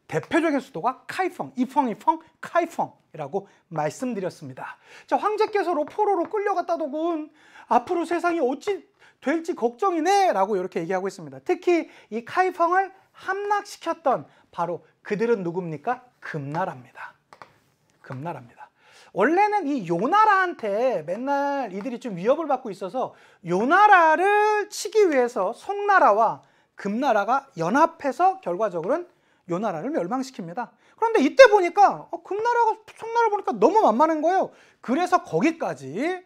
대표적인 수도가 카이펑, 카이펑이라고 말씀드렸습니다. 자, 황제께서 포로로 끌려갔다더군. 앞으로 세상이 어찌 될지 걱정이네 라고 이렇게 얘기하고 있습니다. 특히 이 카이펑을 함락시켰던 바로 그들은 누굽니까? 금나라입니다. 금나라입니다. 원래는 이 요나라한테 맨날 이들이 좀 위협을 받고 있어서 요나라를 치기 위해서 송나라와 금나라가 연합해서 결과적으로는 요나라를 멸망시킵니다. 그런데 이때 보니까 금나라가 송나라를 보니까 너무 만만한 거예요. 그래서 거기까지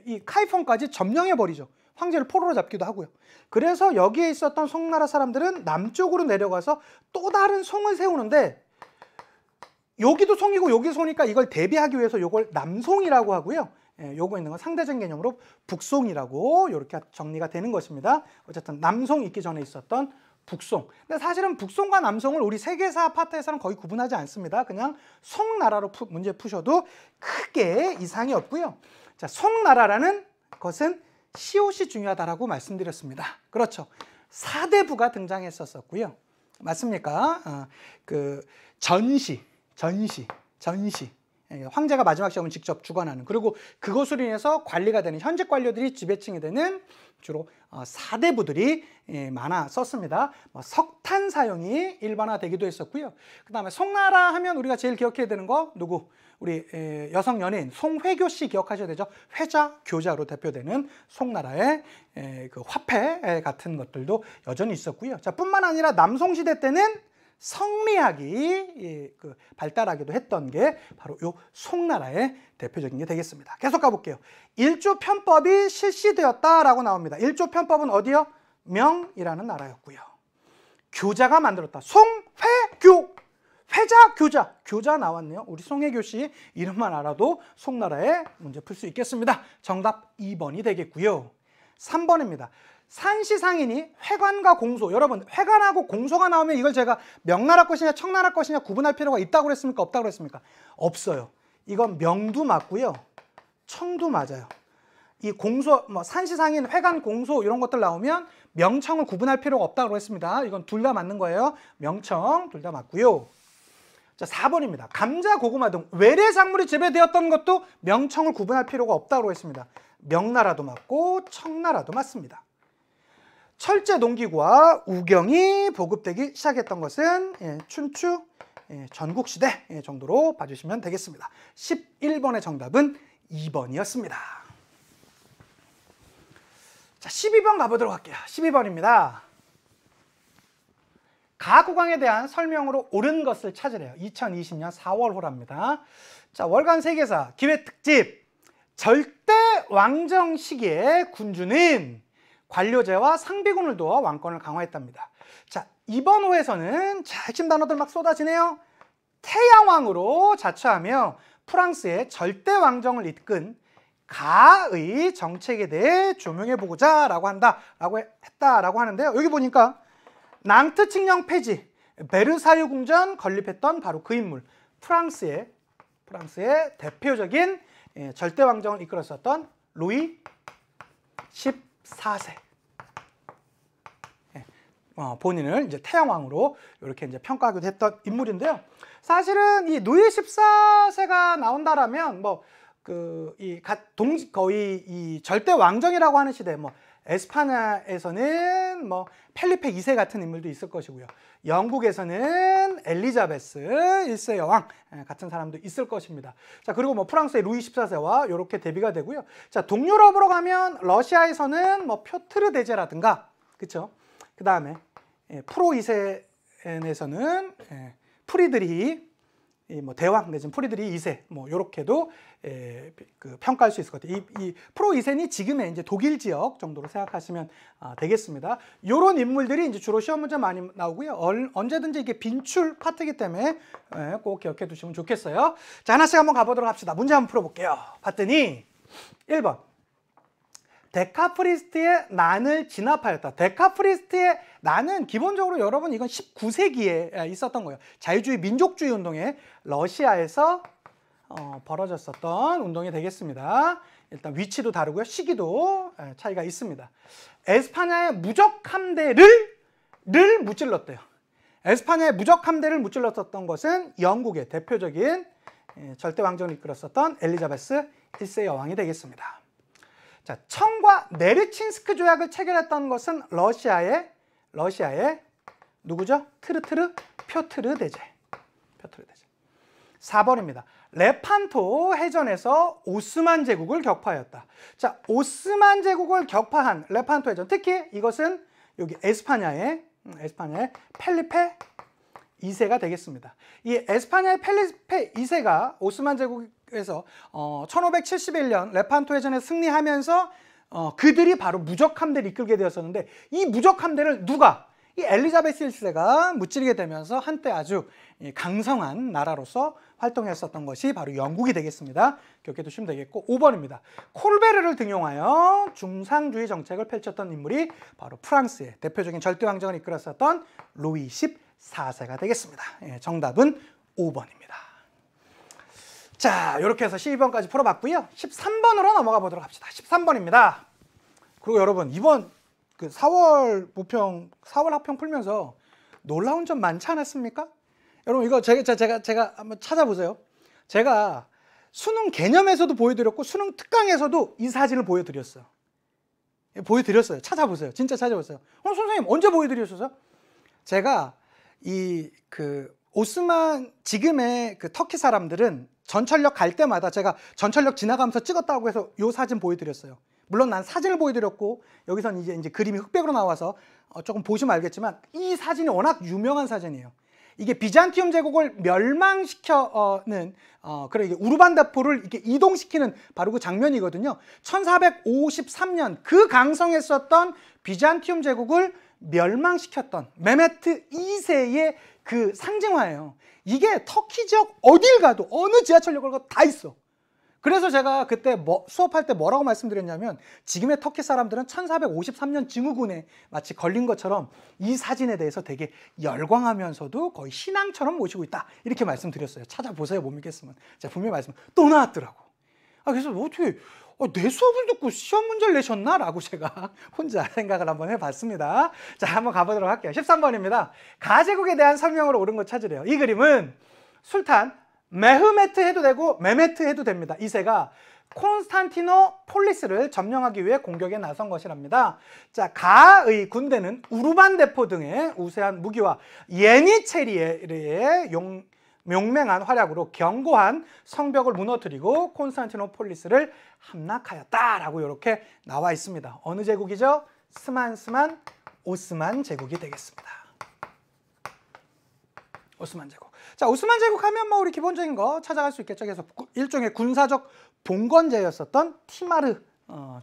이 카이폰까지 점령해버리죠. 황제를 포로로 잡기도 하고요. 그래서 여기에 있었던 송나라 사람들은 남쪽으로 내려가서 또 다른 송을 세우는데 여기도 송이고 여기 송이니까 이걸 대비하기 위해서 이걸 남송이라고 하고요. 요거 있는 건 상대적 개념으로 북송이라고 이렇게 정리가 되는 것입니다. 어쨌든 남송 있기 전에 있었던 북송. 근데 사실은 북송과 남송을 우리 세계사 파트에서는 거의 구분하지 않습니다. 그냥 송나라로 문제 푸셔도 크게 이상이 없고요. 자, 송나라라는 것은 시옷이 중요하다라고 말씀드렸습니다. 그렇죠. 사대부가 등장했었고요. 맞습니까? 그 전시. 황제가 마지막 시험은 직접 주관하는, 그리고 그것으로 인해서 관리가 되는 현직 관료들이 지배층이 되는 주로 사대부들이 많았었습니다. 석탄 사용이 일반화되기도 했었고요. 그 다음에 송나라 하면 우리가 제일 기억해야 되는 거 누구? 우리 여성 연예인 송회교 씨 기억하셔야 되죠. 회자, 교자로 대표되는 송나라의 그 화폐 같은 것들도 여전히 있었고요. 자, 뿐만 아니라 남송시대 때는 성리학이 발달하기도 했던 게 바로 요 송나라의 대표적인 게 되겠습니다. 계속 가볼게요. 일조 편법이 실시되었다라고 나옵니다. 일조 편법은 어디요? 명이라는 나라였고요. 교자가 만들었다. 송회교. 회자, 교자 나왔네요. 우리 송혜교 씨 이름만 알아도 송나라에 문제 풀 수 있겠습니다. 정답 2번이 되겠고요. 3번입니다. 산시상인이 회관과 공소. 여러분, 회관하고 공소가 나오면 이걸 제가 명나라 것이냐 청나라 것이냐 구분할 필요가 있다고 그랬습니까? 없다고 그랬습니까? 없어요. 이건 명도 맞고요. 청도 맞아요. 이 공소, 산시상인, 회관, 공소 이런 것들 나오면 명청을 구분할 필요가 없다고 했습니다. 이건 둘 다 맞는 거예요. 명청 둘 다 맞고요. 자, 4번입니다. 감자, 고구마 등 외래 작물이 재배되었던 것도 명청을 구분할 필요가 없다고 했습니다. 명나라도 맞고 청나라도 맞습니다. 철제 농기구와 우경이 보급되기 시작했던 것은 춘추 전국시대 정도로 봐주시면 되겠습니다. 11번의 정답은 2번이었습니다. 자, 12번 가보도록 할게요. 12번입니다. 가구강에 대한 설명으로 옳은 것을 찾으래요. 2020년 4월호랍니다. 자, 월간 세계사 기획특집. 절대 왕정 시기에 군주는 관료제와 상비군을 두어 왕권을 강화했답니다. 자, 이번 호에서는 핵심 단어들 막 쏟아지네요. 태양왕으로 자처하며 프랑스의 절대 왕정을 이끈 가의 정책에 대해 조명해보고자 라고 했다라고 하는데요. 여기 보니까 낭트 칙령 폐지, 베르사유 궁전 건립했던 바로 그 인물, 프랑스의 대표적인 절대 왕정을 이끌었었던 루이 14세. 본인을 이제 태양왕으로 이렇게 이제 평가하기도 했던 인물인데요. 사실은 이 루이 14세가 나온다라면 거의 이 절대 왕정이라고 하는 시대, 에스파냐에서는 펠리페 2세 같은 인물도 있을 것이고요. 영국에서는 엘리자베스 1세 여왕 같은 사람도 있을 것입니다. 자, 그리고 프랑스의 루이 14세와 이렇게 대비가 되고요. 자, 동유럽으로 가면 러시아에서는 표트르 대제라든가, 그렇죠? 그 다음에 프로 2세에서는 프리드리히 대왕 내지는 프리드리히 2세 요렇게도 평가할 수 있을 것 같아요. 이 프로 2세는 지금의 이제 독일 지역 정도로 생각하시면 되겠습니다. 이런 인물들이 이제 주로 시험 문제 많이 나오고요. 언제든지 이게 빈출 파트이기 때문에 꼭 기억해 두시면 좋겠어요. 자, 하나씩 한번 가보도록 합시다. 문제 한번 풀어볼게요. 봤더니 1번. 데카프리스트의 난을 진압하였다. 데카프리스트의 난은 기본적으로 여러분 이건 19세기에 있었던 거예요. 자유주의 민족주의 운동에 러시아에서 벌어졌었던 운동이 되겠습니다. 일단 위치도 다르고요. 시기도 차이가 있습니다. 에스파냐의 무적 함대를 무찔렀대요. 에스파냐의 무적 함대를 무찔렀었던 것은 영국의 대표적인 절대 왕정을 이끌었었던 엘리자베스 1세 여왕이 되겠습니다. 자, 청과 네르친스크 조약을 체결했던 것은 러시아의 누구죠? 트르트르 표트르 대제. 표트르 대제. 4번입니다. 레판토 해전에서 오스만 제국을 격파하였다. 자, 오스만 제국을 격파한 레판토 해전. 특히 이것은 여기 에스파냐의 펠리페 2세가 되겠습니다. 이 에스파냐의 펠리페 2세가 오스만 제국에서 1571년 레판토 해전에 승리하면서 그들이 바로 무적 함대를 이끌게 되었었는데, 이 무적 함대를 누가? 이 엘리자베스 1세가 무찌르게 되면서 한때 아주 강성한 나라로서 활동했었던 것이 바로 영국이 되겠습니다. 기억해 두시면 되겠고, 5번입니다. 콜베르를 등용하여 중상주의 정책을 펼쳤던 인물이 바로 프랑스의 대표적인 절대왕정을 이끌었었던 루이 14세가 되겠습니다. 정답은 5번입니다. 자, 이렇게 해서 12번까지 풀어봤고요. 13번으로 넘어가 보도록 합시다. 13번입니다. 그리고 여러분, 이번 그 4월 학평 풀면서 놀라운 점 많지 않았습니까? 여러분, 이거 제가 한번 찾아보세요. 제가 수능 개념에서도 보여드렸고 수능 특강에서도 이 사진을 보여드렸어요. 찾아보세요. 진짜 찾아보세요. 선생님 언제 보여드렸어요? 제가 오스만 지금의 그 터키 사람들은 전철역 갈 때마다 제가 전철역 지나가면서 찍었다고 해서 이 사진 보여드렸어요. 물론 난 사진을 보여드렸고 여기서는 이제 그림이 흑백으로 나와서 조금 보시면 알겠지만 이 사진이 워낙 유명한 사진이에요. 이게 비잔티움 제국을 멸망시켜는 그래, 이게 우르반다포를 이렇게 이동시키는 바로 그 장면이거든요. 1453년 그 강성했었던 비잔티움 제국을 멸망시켰던 메메트 2세의 그 상징화예요. 이게 터키 지역 어딜 가도 어느 지하철역을 가도 다 있어. 그래서 제가 그때 수업할 때 뭐라고 말씀드렸냐면, 지금의 터키 사람들은 1453년 증후군에 마치 걸린 것처럼 이 사진에 대해서 되게 열광하면서도 거의 신앙처럼 모시고 있다, 이렇게 말씀드렸어요. 찾아보세요. 못 믿겠으면. 제가 분명히 또 나왔더라고. 그래서 어떻게 내 수업을 듣고 시험 문제를 내셨나? 라고 제가 혼자 생각을 한번 해봤습니다. 자, 한번 가보도록 할게요. 13번입니다. 가제국에 대한 설명으로 옳은 것 찾으래요. 이 그림은 술탄 메흐메트 해도 되고 메메트 해도 됩니다. 2세가 콘스탄티노폴리스를 점령하기 위해 공격에 나선 것이랍니다. 자, 가의 군대는 우르반데포 등의 우세한 무기와 예니체리에 용맹한 활약으로 견고한 성벽을 무너뜨리고 콘스탄티노폴리스를 함락하였다라고 이렇게 나와 있습니다. 어느 제국이죠? 스만 오스만 제국이 되겠습니다. 오스만 제국. 자, 오스만 제국 하면 우리 기본적인 거 찾아갈 수 있겠죠. 그래서 일종의 군사적 봉건제였었던 티마르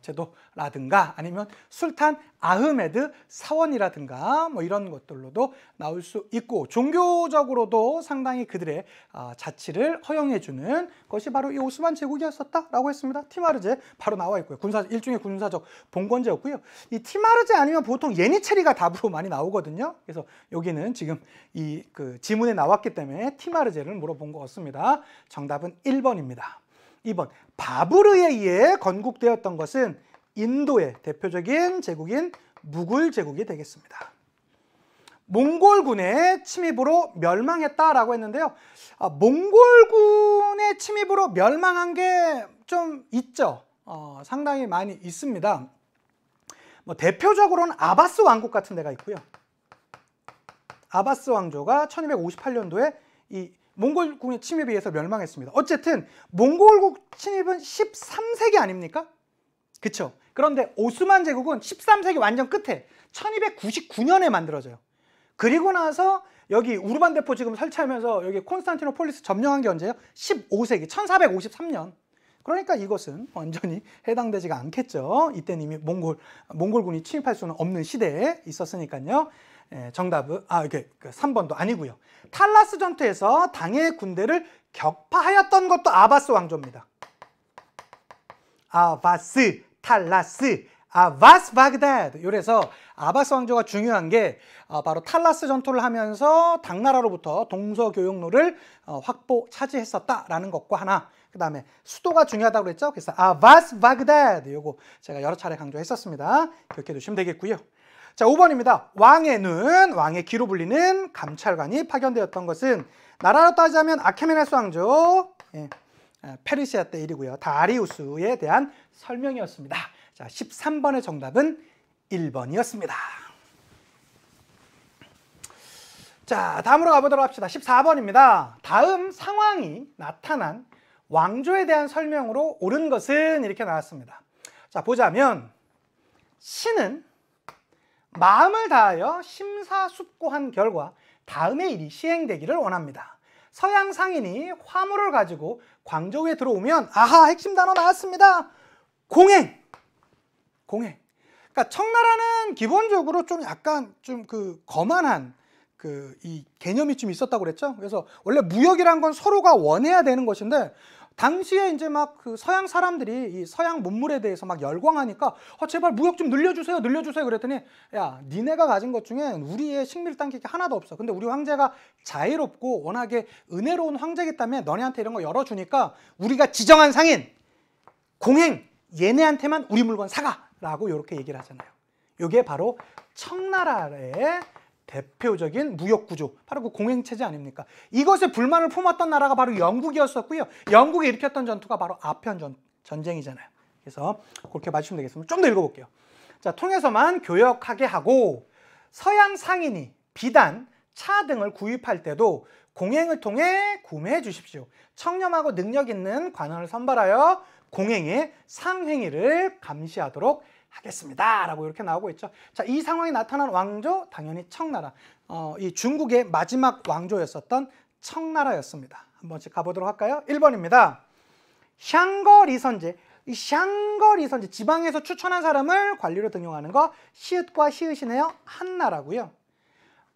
제도라든가 아니면 술탄 아흐메드 사원이라든가 이런 것들로도 나올 수 있고, 종교적으로도 상당히 그들의 자치를 허용해주는 것이 바로 이 오스만 제국이었었다라고 했습니다. 티마르제 바로 나와 있고요. 일종의 군사적 봉건제였고요. 이 티마르제 아니면 보통 예니체리가 답으로 많이 나오거든요. 그래서 여기는 지금 이 지문에 나왔기 때문에 티마르제를 물어본 것 같습니다. 정답은 1번입니다. 2번, 바브르에 의해 건국되었던 것은 인도의 대표적인 제국인 무굴 제국이 되겠습니다. 몽골군의 침입으로 멸망했다라고 했는데요. 몽골군의 침입으로 멸망한 게 좀 있죠. 상당히 많이 있습니다. 대표적으로는 아바스 왕국 같은 데가 있고요. 아바스 왕조가 1258년도에 이 몽골군의 침입에 의해서 멸망했습니다. 어쨌든 몽골국 침입은 13세기 아닙니까? 그쵸? 그런데 오스만 제국은 13세기 완전 끝에 1299년에 만들어져요. 그리고 나서 여기 우르반데포 지금 설치하면서 여기 콘스탄티노폴리스 점령한 게 언제예요? 15세기, 1453년. 그러니까 이것은 완전히 해당되지가 않겠죠. 이때는 이미 몽골군이 침입할 수는 없는 시대에 있었으니까요. 정답은 이게 3번도 아니고요. 탈라스 전투에서 당의 군대를 격파하였던 것도 아바스 왕조입니다. 아바스, 탈라스, 아바스 바그다드. 이래서 아바스 왕조가 중요한 게 바로 탈라스 전투를 하면서 당나라로부터 동서교역로를 차지했었다라는 것과 하나, 그 다음에 수도가 중요하다고 그랬죠. 그래서 아바스 바그다드, 요거 제가 여러 차례 강조했었습니다. 기억해 두시면 되겠고요. 자, 5번입니다. 왕의 기로 불리는 감찰관이 파견되었던 것은 나라로 따지자면 아케메네스 왕조, 페르시아 때 일이고요. 다리우스에 대한 설명이었습니다. 자, 13번의 정답은 1번이었습니다. 자, 다음으로 가보도록 합시다. 14번입니다. 다음 상황이 나타난 왕조에 대한 설명으로 옳은 것은 이렇게 나왔습니다. 자, 보자면 신은 마음을 다하여 심사숙고한 결과 다음의 일이 시행되기를 원합니다. 서양 상인이 화물을 가지고 광저우에 들어오면 아하, 핵심 단어 나왔습니다. 공행. 공행. 그러니까 청나라는 기본적으로 좀 약간 좀 거만한 이 개념이 좀 있었다고 그랬죠. 그래서 원래 무역이란 건 서로가 원해야 되는 것인데 당시에 이제 막 서양 사람들이 이 서양 문물에 대해서 막 열광하니까 제발 무역 좀 늘려주세요, 늘려주세요 그랬더니 야, 니네가 가진 것 중에 우리의 식밀 당길 게 하나도 없어. 근데 우리 황제가 자유롭고 워낙에 은혜로운 황제이기 때문에 너네한테 이런 거 열어주니까 우리가 지정한 상인 공행 얘네한테만 우리 물건 사가라고 이렇게 얘기를 하잖아요. 이게 바로 청나라의 대표적인 무역 구조, 바로 그 공행체제 아닙니까? 이것에 불만을 품었던 나라가 바로 영국이었었고요. 영국이 일으켰던 전투가 바로 아편 전쟁이잖아요. 그래서 그렇게 맞추시면 되겠습니다. 좀 더 읽어볼게요. 자, 통해서만 교역하게 하고 서양 상인이 비단, 차 등을 구입할 때도 공행을 통해 구매해 주십시오. 청렴하고 능력 있는 관원을 선발하여 공행의 상행위를 감시하도록 하겠습니다 라고 이렇게 나오고 있죠. 자, 이 상황이 나타난 왕조, 당연히 청나라, 이 중국의 마지막 왕조였었던 청나라였습니다. 한 번씩 가보도록 할까요? 1번입니다. 샹거리선제. 이 샹거리선제, 지방에서 추천한 사람을 관리로 등용하는 거, 시읒과 시읒이네요. 한나라고요.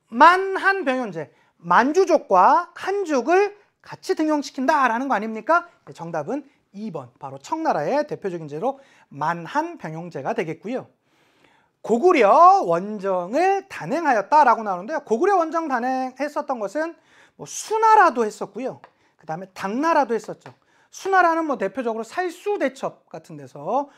만한병연제, 만주족과 한족을 같이 등용시킨다라는 거 아닙니까? 네, 정답은 2번, 바로 청나라의 대표적인 제로 만한병용제가 되겠고요. 고구려 원정을 단행하였다라고 나오는데요. 고구려 원정 단행했었던 것은 수나라도 했었고요. 그 다음에 당나라도 했었죠. 수나라는 대표적으로 살수대첩 같은 데서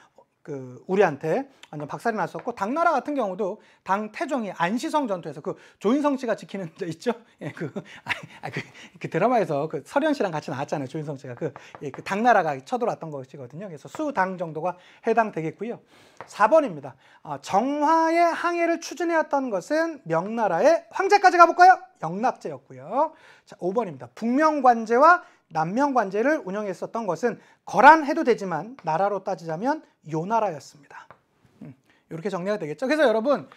우리한테 완전 박살이 났었고, 당나라 같은 경우도 당태종이 안시성 전투에서 조인성 씨가 지키는 데 있죠. 예, 그 드라마에서 설현 씨랑 같이 나왔잖아요. 조인성 씨가 그 당나라가 쳐들어왔던 것이거든요. 그래서 수당 정도가 해당되겠고요. 4번입니다. 정화의 항해를 추진해왔던 것은 명나라의 황제까지 가볼까요? 영납제였고요. 자, 5번입니다. 북명관제와 남명관제를 운영했었던 것은 거란해도 되지만 나라로 따지자면 요나라였습니다. 이렇게 정리가 되겠죠. 그래서 여러분,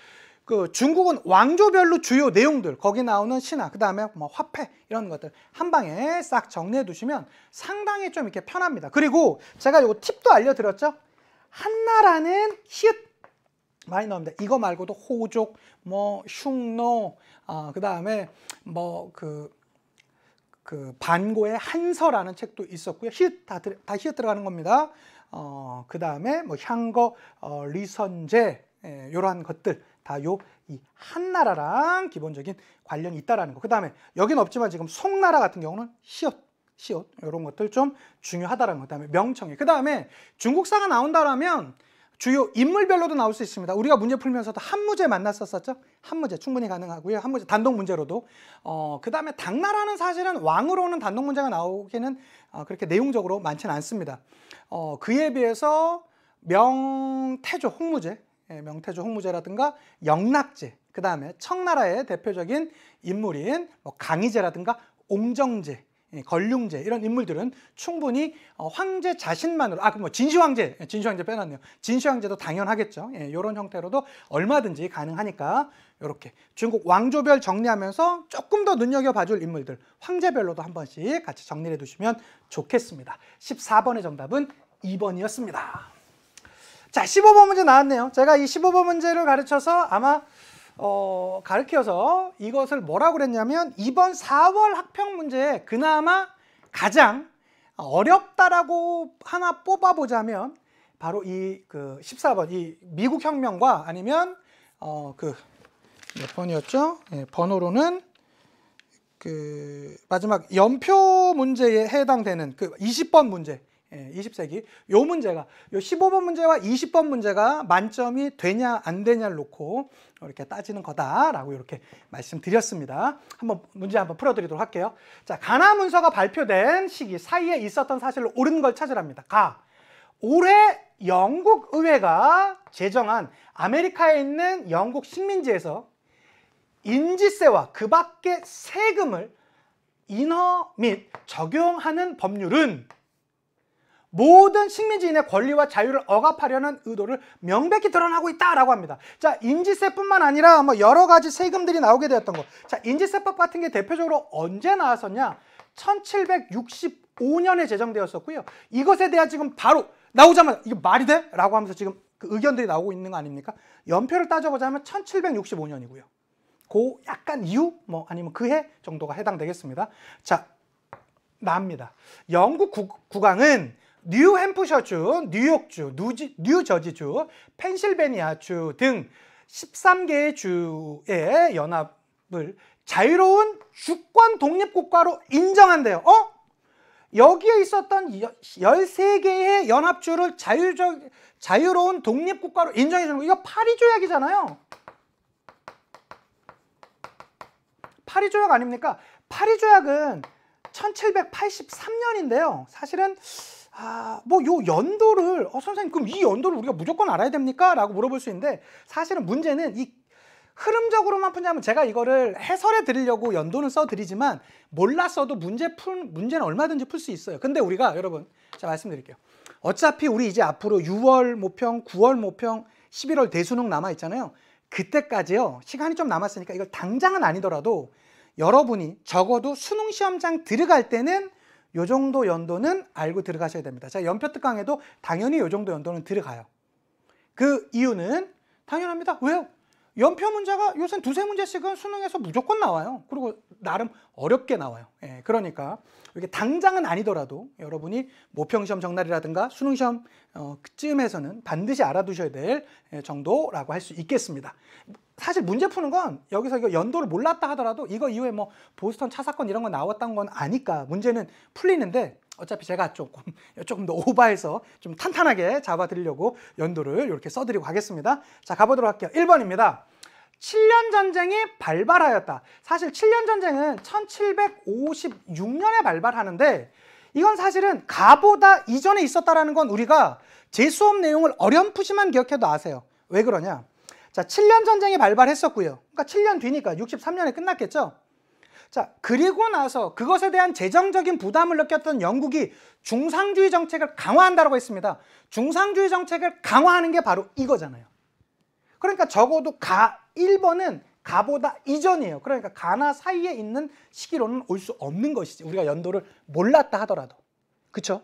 중국은 왕조별로 주요 내용들, 거기 나오는 신화, 그 다음에 화폐 이런 것들 한 방에 싹 정리해 두시면 상당히 좀 이렇게 편합니다. 그리고 제가 요 팁도 알려드렸죠. 한나라는 히읗 많이 나옵니다. 이거 말고도 호족, 흉노, 그 다음에 반고의 한서라는 책도 있었고요. 히읗 다 히읗 들어가는 겁니다. 그 다음에 향거, 리선제, 이러한 것들 다 이 한나라랑 기본적인 관련이 있다라는 거. 그 다음에 여기는 없지만 지금 송나라 같은 경우는 시옷 이런 것들 좀 중요하다라는 거. 그 다음에 명청이. 그 다음에 중국사가 나온다라면 주요 인물별로도 나올 수 있습니다. 우리가 문제 풀면서도 한무제 만났었죠. 한무제 충분히 가능하고요. 한무제 단독 문제로도. 그 다음에 당나라는 사실은 왕으로는 단독 문제가 나오기는 그렇게 내용적으로 많지는 않습니다. 그에 비해서 명태조 홍무제, 명태조 홍무제라든가 영락제, 그 다음에 청나라의 대표적인 인물인 강희제라든가 옹정제, 걸륭제 이런 인물들은 충분히 황제 자신만으로, 진시황제 빼놨네요. 진시황제도 당연하겠죠. 이런 형태로도 얼마든지 가능하니까 이렇게 중국 왕조별 정리하면서 조금 더 눈여겨봐줄 인물들 황제별로도 한 번씩 같이 정리해 두시면 좋겠습니다. 14번의 정답은 2번이었습니다. 자, 15번 문제 나왔네요. 제가 이 15번 문제를 가르쳐서 아마 가르쳐서 이것을 뭐라고 그랬냐면, 이번 4월 학평 문제에 그나마 가장 어렵다라고 하나 뽑아보자면 바로 이 14번 이 미국 혁명과 아니면 몇 번이었죠? 번호로는 마지막 연표 문제에 해당되는 20번 문제. 20세기 요 문제가, 요 15번 문제와 20번 문제가 만점이 되냐 안 되냐를 놓고 이렇게 따지는 거다라고 이렇게 말씀드렸습니다. 문제 한번 풀어드리도록 할게요. 자, 가나 문서가 발표된 시기 사이에 있었던 사실을 옳은 걸 찾으랍니다. 올해 영국 의회가 제정한 아메리카에 있는 영국 식민지에서 인지세와 그 밖의 세금을 인허 및 적용하는 법률은 모든 식민지인의 권리와 자유를 억압하려는 의도를 명백히 드러나고 있다라고 합니다. 자, 인지세뿐만 아니라 뭐 여러 가지 세금들이 나오게 되었던 거. 자, 인지세법 같은 게 대표적으로 언제 나왔었냐? 1765년에 제정되었었고요. 이것에 대한 지금 바로 나오자마자 이게 말이 돼? 라고 하면서 지금 그 의견들이 나오고 있는 거 아닙니까? 연표를 따져보자면 1765년이고요. 그 약간 이후 뭐 아니면 그 해 정도가 해당되겠습니다. 자, 나옵니다. 영국 국왕은 뉴햄프셔주, 뉴욕주, 뉴저지주, 펜실베니아주 등 13개의 주의 연합을 자유로운 주권 독립국가로 인정한대요. 여기에 있었던 13개의 연합주를 자유로운 독립국가로 인정해주는 거. 이거 파리 조약이잖아요. 파리 조약 아닙니까? 파리 조약은 1783년인데요. 사실은 뭐 요 연도를 선생님 그럼 이 연도를 우리가 무조건 알아야 됩니까? 라고 물어볼 수 있는데 사실은 문제는 이 흐름적으로만 푸냐면 제가 이거를 해설해 드리려고 연도는 써 드리지만 몰랐어도 문제는 얼마든지 풀 수 있어요. 근데 우리가 여러분 제가 말씀드릴게요. 어차피 우리 이제 앞으로 6월 모평, 9월 모평, 11월 대수능 남아 있잖아요. 그때까지요. 시간이 좀 남았으니까 이걸 당장은 아니더라도 여러분이 적어도 수능 시험장 들어갈 때는 요 정도 연도는 알고 들어가셔야 됩니다. 자, 연표 특강에도 당연히 요 정도 연도는 들어가요. 그 이유는 당연합니다. 왜요? 연표 문제가 요새 두세 문제씩은 수능에서 무조건 나와요. 그리고 나름 어렵게 나와요. 예, 그러니까 이게 당장은 아니더라도 여러분이 모평시험 정날이라든가 수능시험 그쯤에서는 반드시 알아두셔야 될 정도라고 할 수 있겠습니다. 사실 문제 푸는 건 여기서 이거 연도를 몰랐다 하더라도 이거 이후에 뭐 보스턴 차 사건 이런 거 나왔던 건 아니까 문제는 풀리는데 어차피 제가 조금 더 오버해서 좀 탄탄하게 잡아드리려고 연도를 이렇게 써드리고 가겠습니다. 자, 가보도록 할게요. 1번입니다. 7년 전쟁이 발발하였다. 사실 7년 전쟁은 1756년에 발발하는데 이건 사실은 가보다 이전에 있었다라는 건 우리가 제 수업 내용을 어렴풋이만 기억해도 아세요. 왜 그러냐? 자, 7년 전쟁이 발발했었고요. 그러니까 7년 뒤니까 63년에 끝났겠죠. 자, 그리고 나서 그것에 대한 재정적인 부담을 느꼈던 영국이 중상주의 정책을 강화한다고 했습니다. 중상주의 정책을 강화하는 게 바로 이거잖아요. 그러니까 적어도 1번은 가보다 이전이에요. 그러니까 가나 사이에 있는 시기로는 올 수 없는 것이지. 우리가 연도를 몰랐다 하더라도. 그렇죠?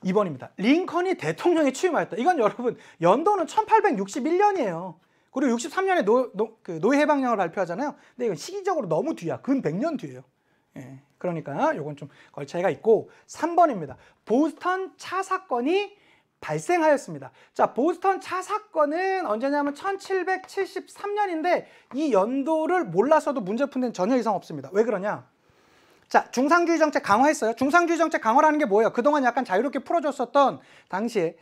2번입니다. 링컨이 대통령에 취임하였다. 이건 여러분 연도는 1861년이에요. 그리고 63년에 노예 해방령을 발표하잖아요. 근데 이건 시기적으로 너무 뒤야. 근 100년 뒤예요. 예, 그러니까 이건 좀 걸차이가 있고 3번입니다. 보스턴 차 사건이 발생하였습니다. 자, 보스턴 차 사건은 언제냐면 1773년인데 이 연도를 몰라서도 문제 푸는 데는 전혀 이상 없습니다. 왜 그러냐? 자, 중상주의 정책 강화했어요. 중상주의 정책 강화라는 게 뭐예요? 그동안 약간 자유롭게 풀어줬었던 당시에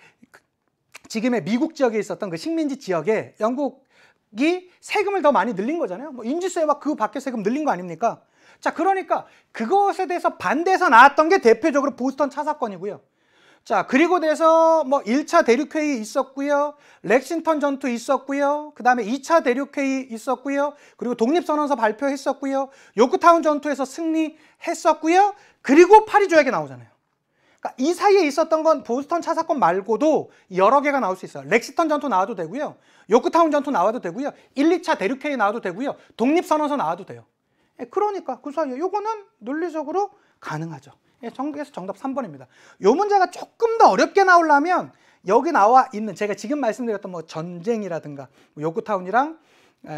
지금의 미국 지역에 있었던 그 식민지 지역에 영국이 세금을 더 많이 늘린 거잖아요. 뭐 인지세와 그 밖의 세금 늘린 거 아닙니까? 자, 그러니까 그것에 대해서 반대해서 나왔던 게 대표적으로 보스턴 차 사건이고요. 자, 그리고 돼서 뭐 1차 대륙회의 있었고요. 렉싱턴 전투 있었고요. 그 다음에 2차 대륙회의 있었고요. 그리고 독립선언서 발표했었고요. 요크타운 전투에서 승리했었고요. 그리고 파리 조약이 나오잖아요. 그러니까 이 사이에 있었던 건 보스턴 차 사건 말고도 여러 개가 나올 수 있어요. 렉싱턴 전투 나와도 되고요. 요크타운 전투 나와도 되고요. 1, 2차 대륙회의 나와도 되고요. 독립선언서 나와도 돼요. 그러니까 그 사이에 요거는 논리적으로 가능하죠. 그래서 정답 3번입니다. 요 문제가 조금 더 어렵게 나오려면 여기 나와 있는 제가 지금 말씀드렸던 뭐 전쟁이라든가 요크타운이랑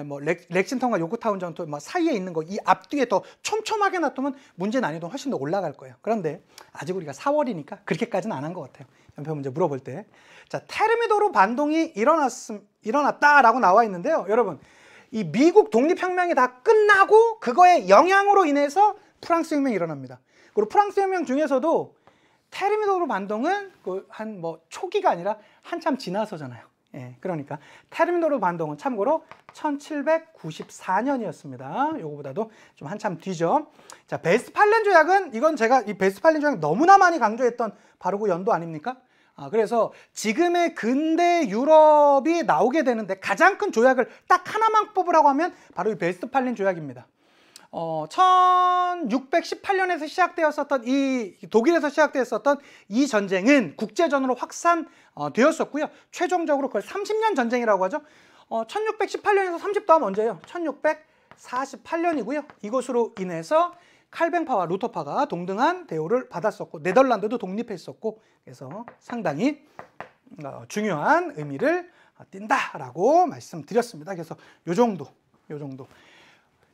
뭐 렉싱턴과 요크타운 전투 뭐 사이에 있는 거 이 앞뒤에 더 촘촘하게 놔두면 문제 난이도 훨씬 더 올라갈 거예요. 그런데 아직 우리가 4월이니까 그렇게까지는 안 한 것 같아요. 연표 문제 물어볼 때. 자, 테르미도르 반동이 일어났다라고 나와 있는데요. 여러분, 이 미국 독립혁명이 다 끝나고 그거의 영향으로 인해서 프랑스 혁명이 일어납니다. 그리고 프랑스 혁명 중에서도 테르미도르 반동은 한 뭐 초기가 아니라 한참 지나서잖아요. 예, 그러니까 테르미도르 반동은 참고로 1794년이었습니다. 요거보다도 좀 한참 뒤죠. 자, 베스팔렌 조약은 이건 제가 이 베스팔렌 조약 너무나 많이 강조했던 바로 그 연도 아닙니까? 그래서 지금의 근대 유럽이 나오게 되는데 가장 큰 조약을 딱 하나만 뽑으라고 하면 바로 이 베스트팔린 조약입니다. 1618년에서 시작되었었던 독일에서 시작되었었던 이 전쟁은 국제전으로 확산되었었고요. 최종적으로 그걸 30년 전쟁이라고 하죠. 1618년에서 30 더하면 언제예요? 1648년이고요. 이것으로 인해서 칼뱅파와 루터파가 동등한 대우를 받았었고 네덜란드도 독립했었고 그래서 상당히 중요한 의미를 띈다라고 말씀드렸습니다. 그래서 요 정도.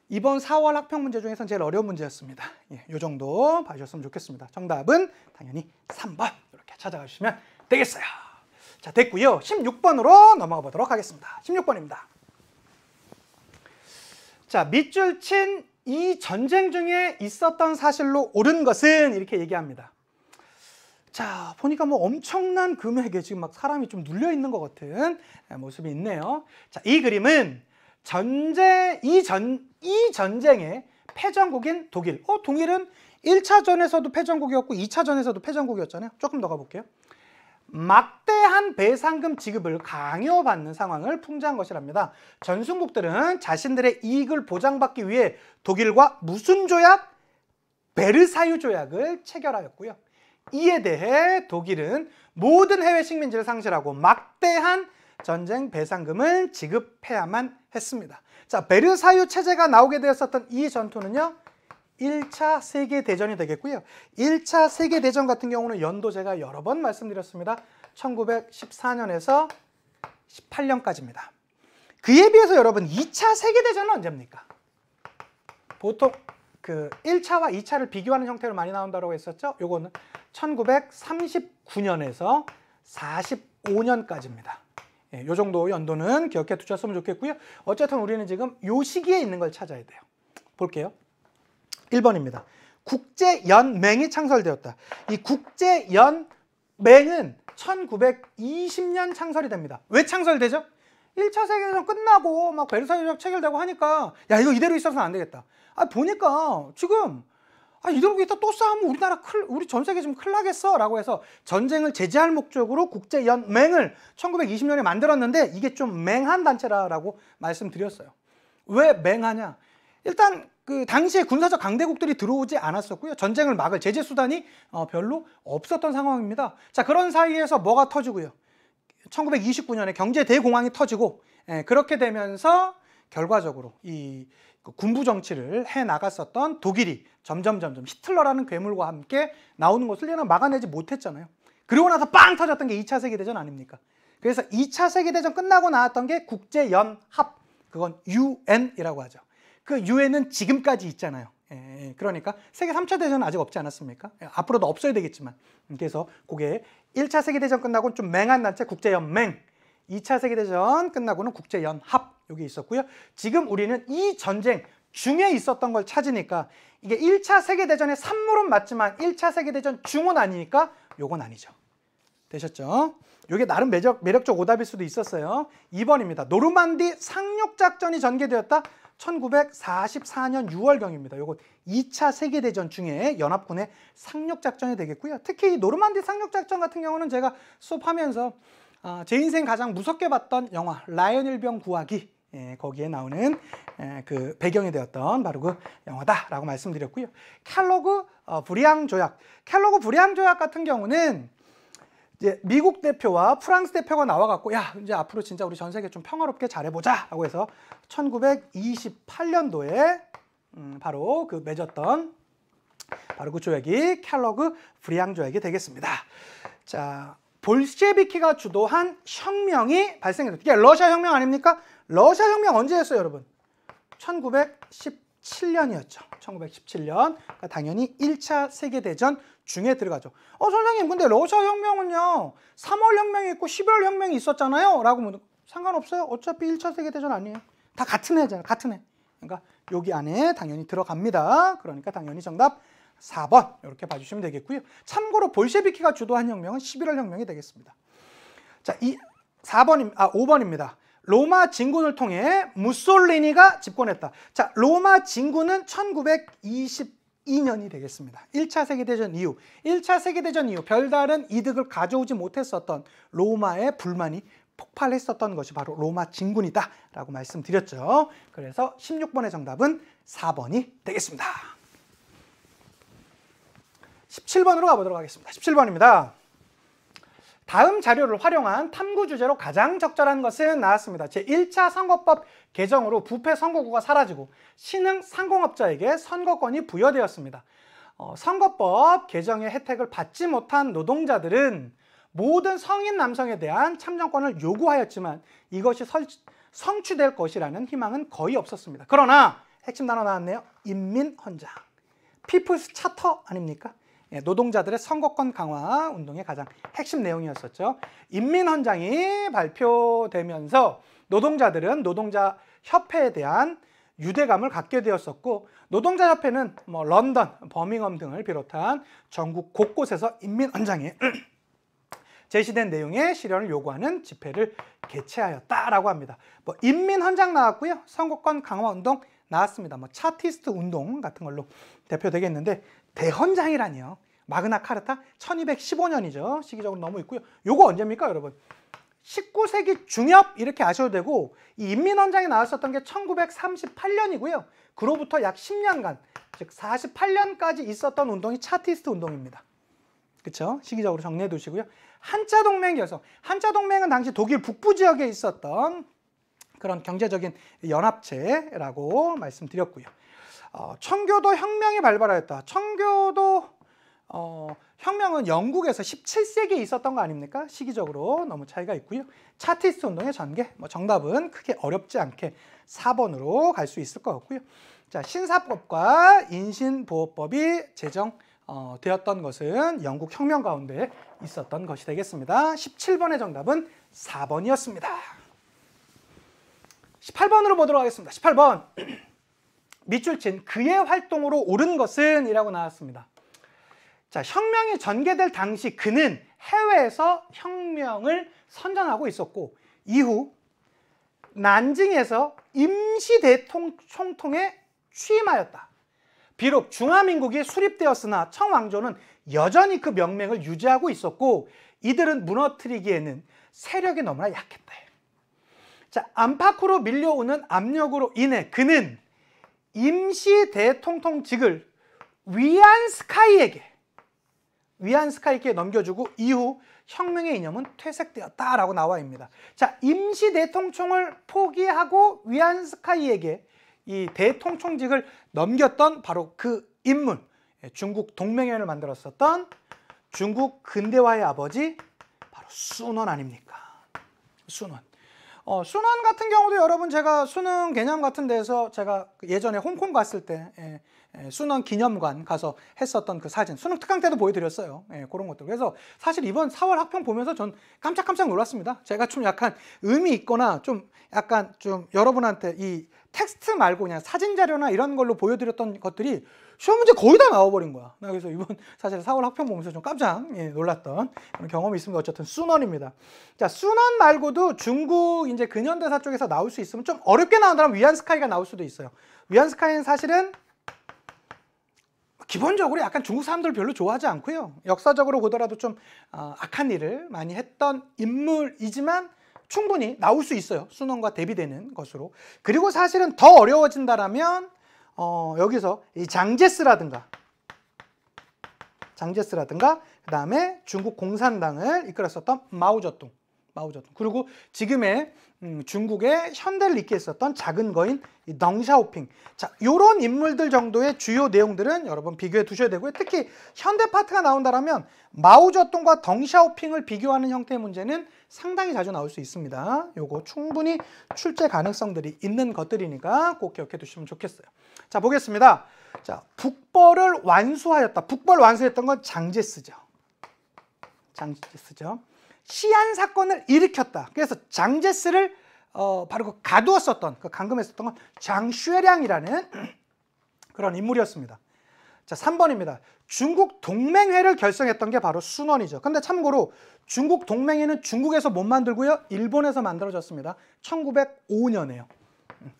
이번 4월 학평 문제 중에서는 제일 어려운 문제였습니다. 요 정도 봐주셨으면 좋겠습니다. 정답은 당연히 3번 이렇게 찾아가 주시면 되겠어요. 자, 됐고요. 16번으로 넘어가 보도록 하겠습니다. 16번입니다. 자, 밑줄 친 이 전쟁 중에 있었던 사실로 옳은 것은 이렇게 얘기합니다. 자, 보니까 뭐 엄청난 금액에 지금 막 사람이 좀 눌려 있는 것 같은 모습이 있네요. 자, 이 그림은 이 전쟁의 패전국인 독일. 독일은 1차전에서도 패전국이었고 2차전에서도 패전국이었잖아요. 조금 더 가볼게요. 막대한 배상금 지급을 강요받는 상황을 풍자한 것이랍니다. 전순국들은 자신들의 이익을 보장받기 위해 독일과 무슨 조약? 베르사유 조약을 체결하였고요. 이에 대해 독일은 모든 해외 식민지를 상실하고 막대한 전쟁 배상금을 지급해야만 했습니다. 자, 베르사유 체제가 나오게 되었었던 이 전투는요. 1차 세계대전이 되겠고요. 1차 세계대전 같은 경우는 연도 제가 여러 번 말씀드렸습니다. 1914년에서 18년까지입니다. 그에 비해서 여러분 2차 세계대전은 언제입니까? 보통 그 1차와 2차를 비교하는 형태로 많이 나온다고 했었죠. 요거는 1939년에서 45년까지입니다. 요 정도 연도는 기억해 두셨으면 좋겠고요. 어쨌든 우리는 지금 요 시기에 있는 걸 찾아야 돼요. 볼게요. 1번입니다. 국제연맹이 창설되었다. 이 국제연맹은 1920년 창설이 됩니다. 왜 창설되죠? 1차 세계대전 끝나고 막 베르사유 조약 체결되고 하니까 야, 이거 이대로 있어서는 안 되겠다. 보니까 지금 이대로 있다 또 싸우면 우리 전 세계 지금 큰일 나겠어 라고 해서 전쟁을 제재할 목적으로 국제연맹을 1920년에 만들었는데 이게 좀 맹한 단체라고 말씀드렸어요. 왜 맹하냐? 일단 그 당시에 군사적 강대국들이 들어오지 않았었고요. 전쟁을 막을 제재 수단이 별로 없었던 상황입니다. 자, 그런 사이에서 뭐가 터지고요. 1929년에 경제 대공황이 터지고 그렇게 되면서 결과적으로 이 군부 정치를 해 나갔었던 독일이 점점 히틀러라는 괴물과 함께 나오는 것을 얘는 막아내지 못했잖아요. 그리고 나서 빵 터졌던 게 2차 세계대전 아닙니까? 그래서 2차 세계대전 끝나고 나왔던 게 국제연합, 그건 UN이라고 하죠. 그 UN은 지금까지 있잖아요. 그러니까 세계 3차 대전은 아직 없지 않았습니까? 앞으로도 없어야 되겠지만. 그래서 그게 1차 세계대전 끝나고는 좀 맹한 단체 국제연맹, 2차 세계대전 끝나고는 국제연합 여기 있었고요. 지금 우리는 이 전쟁 중에 있었던 걸 찾으니까 이게 1차 세계대전의 산물은 맞지만 1차 세계대전 중은 아니니까 요건 아니죠. 되셨죠? 이게 나름 매력적 오답일 수도 있었어요. 2번입니다. 노르만디 상륙작전이 전개되었다. 1944년 6월경입니다. 요거 2차 세계대전 중에 연합군의 상륙작전이 되겠고요. 특히 이 노르만디 상륙작전 같은 경우는 제가 수업하면서 제 인생 가장 무섭게 봤던 영화 라이언 일병 구하기, 거기에 나오는 그 배경이 되었던 바로 그 영화다라고 말씀드렸고요. 켈로그 브리앙 조약, 켈로그 브리앙 조약 같은 경우는 이제 미국 대표와 프랑스 대표가 나와갖고 야, 이제 앞으로 진짜 우리 전 세계 좀 평화롭게 잘해보자라고 해서 1928년도에 바로 그 맺었던 바로 그 조약이 켈로그 브리앙 조약이 되겠습니다. 자, 볼셰비키가 주도한 혁명이 발생했어요. 이게 러시아 혁명 아닙니까? 러시아 혁명 언제 했어요, 여러분? 1917년이었죠. 1917년. 그러니까 당연히 1차 세계대전 중에 들어가죠. 선생님, 근데 러시아 혁명은요, 3월 혁명이 있고 11월 혁명이 있었잖아요. 라고 묻는 상관없어요. 어차피 1차 세계대전 아니에요. 다 같은 해잖아요. 같은 해. 그러니까 여기 안에 당연히 들어갑니다. 그러니까 당연히 정답 4번 이렇게 봐주시면 되겠고요. 참고로 볼셰비키가 주도한 혁명은 11월 혁명이 되겠습니다. 자, 5번입니다. 로마 진군을 통해 무솔리니가 집권했다. 자, 로마 진군은 1921 1912년이 되겠습니다. 1차 세계대전 이후, 1차 세계대전 이후 별다른 이득을 가져오지 못했었던 로마의 불만이 폭발했었던 것이 바로 로마 진군이다 라고 말씀드렸죠. 그래서 16번의 정답은 4번이 되겠습니다. 17번으로 가보도록 하겠습니다. 17번입니다. 다음 자료를 활용한 탐구 주제로 가장 적절한 것은 나왔습니다. 제1차 선거법 개정으로 부패 선거구가 사라지고 신흥 상공업자에게 선거권이 부여되었습니다. 선거법 개정의 혜택을 받지 못한 노동자들은 모든 성인 남성에 대한 참정권을 요구하였지만 이것이 성취될 것이라는 희망은 거의 없었습니다. 그러나 핵심 단어 나왔네요. 인민헌장. 피플스 차터 아닙니까? 노동자들의 선거권 강화 운동의 가장 핵심 내용이었었죠. 인민헌장이 발표되면서 노동자들은 노동자협회에 대한 유대감을 갖게 되었었고 노동자협회는 런던, 버밍엄 등을 비롯한 전국 곳곳에서 인민헌장에 제시된 내용의 실현을 요구하는 집회를 개최하였다라고 합니다. 인민헌장 나왔고요. 선거권 강화 운동 나왔습니다. 차티스트 운동 같은 걸로 대표되겠는데 대헌장이라니요. 마그나 카르타 1215년이죠. 시기적으로 너무 있고요. 요거 언제입니까, 여러분? 19세기 중엽 이렇게 아셔도 되고 이 인민헌장이 나왔었던 게 1938년이고요. 그로부터 약 10년간, 즉 48년까지 있었던 운동이 차티스트 운동입니다. 그렇죠? 시기적으로 정리해 두시고요. 한자동맹이어서 한자동맹은 당시 독일 북부 지역에 있었던 그런 경제적인 연합체라고 말씀드렸고요. 청교도 혁명이 발발하였다. 청교도 혁명은 영국에서 17세기에 있었던 거 아닙니까? 시기적으로 너무 차이가 있고요. 차티스트 운동의 전개, 정답은 크게 어렵지 않게 4번으로 갈 수 있을 것 같고요. 자, 신사법과 인신보호법이 제정되었던 것은 영국 혁명 가운데 있었던 것이 되겠습니다. 17번의 정답은 4번이었습니다. 18번으로 보도록 하겠습니다. 18번. 밑줄 친 그의 활동으로 옳은 것은 이라고 나왔습니다. 자, 혁명이 전개될 당시 그는 해외에서 혁명을 선전하고 있었고 이후 난징에서 임시 대총통에 취임하였다. 비록 중화민국이 수립되었으나 청왕조는 여전히 그 명맥을 유지하고 있었고 이들은 무너뜨리기에는 세력이 너무나 약했다. 자, 안팎으로 밀려오는 압력으로 인해 그는 임시 대통통직을 위안스카이에게 넘겨주고 이후 혁명의 이념은 퇴색되었다라고 나와 있습니다. 자, 임시 대통총을 포기하고 위안스카이에게 이 대통총직을 넘겼던 바로 그 인물, 중국 동맹회를 만들었었던 중국 근대화의 아버지 바로 순원 아닙니까? 순원. 순원 같은 경우도 여러분 제가 수능 개념 같은 데서 제가 예전에 홍콩 갔을 때 순원 기념관 가서 했었던 그 사진 수능 특강 때도 보여드렸어요. 그런 것들. 그래서 사실 이번 4월 학평 보면서 전 깜짝깜짝 놀랐습니다. 제가 좀 약간 의미 있거나 좀 약간 좀 여러분한테 이 텍스트 말고 그냥 사진 자료나 이런 걸로 보여드렸던 것들이 시험 문제 거의 다 나와버린 거야. 그래서 이번 사실 4월 학평 보면서 좀 깜짝 놀랐던 그런 경험이 있습니다. 어쨌든 순원입니다. 자, 순원 말고도 중국 이제 근현대사 쪽에서 나올 수 있으면 좀 어렵게 나온다면 위안스카이가 나올 수도 있어요. 위안스카이는 사실은 기본적으로 약간 중국 사람들 별로 좋아하지 않고요. 역사적으로 보더라도 좀 악한 일을 많이 했던 인물이지만 충분히 나올 수 있어요. 순원과 대비되는 것으로. 그리고 사실은 더 어려워진다라면 여기서 이 장제스라든가 그 다음에 중국 공산당을 이끌었었던 마오쩌둥 그리고 지금의 중국의 현대를 잇게 했었던 작은 거인 이 덩샤오핑. 자, 요런 인물들 정도의 주요 내용들은 여러분 비교해 두셔야 되고요. 특히 현대 파트가 나온다라면 마오쩌둥과 덩샤오핑을 비교하는 형태의 문제는 상당히 자주 나올 수 있습니다. 요거 충분히 출제 가능성들이 있는 것들이니까 꼭 기억해 두시면 좋겠어요. 자, 보겠습니다. 자, 북벌을 완수하였다. 북벌 완수했던 건 장제스죠. 시안 사건을 일으켰다. 그래서 장제스를 바로 그 가두었었던, 그 감금했었던 건 장슈에량이라는 그런 인물이었습니다. 자, 3번입니다. 중국 동맹회를 결성했던 게 바로 순원이죠. 근데 참고로 중국 동맹회는 중국에서 못 만들고요. 일본에서 만들어졌습니다. 1905년에요.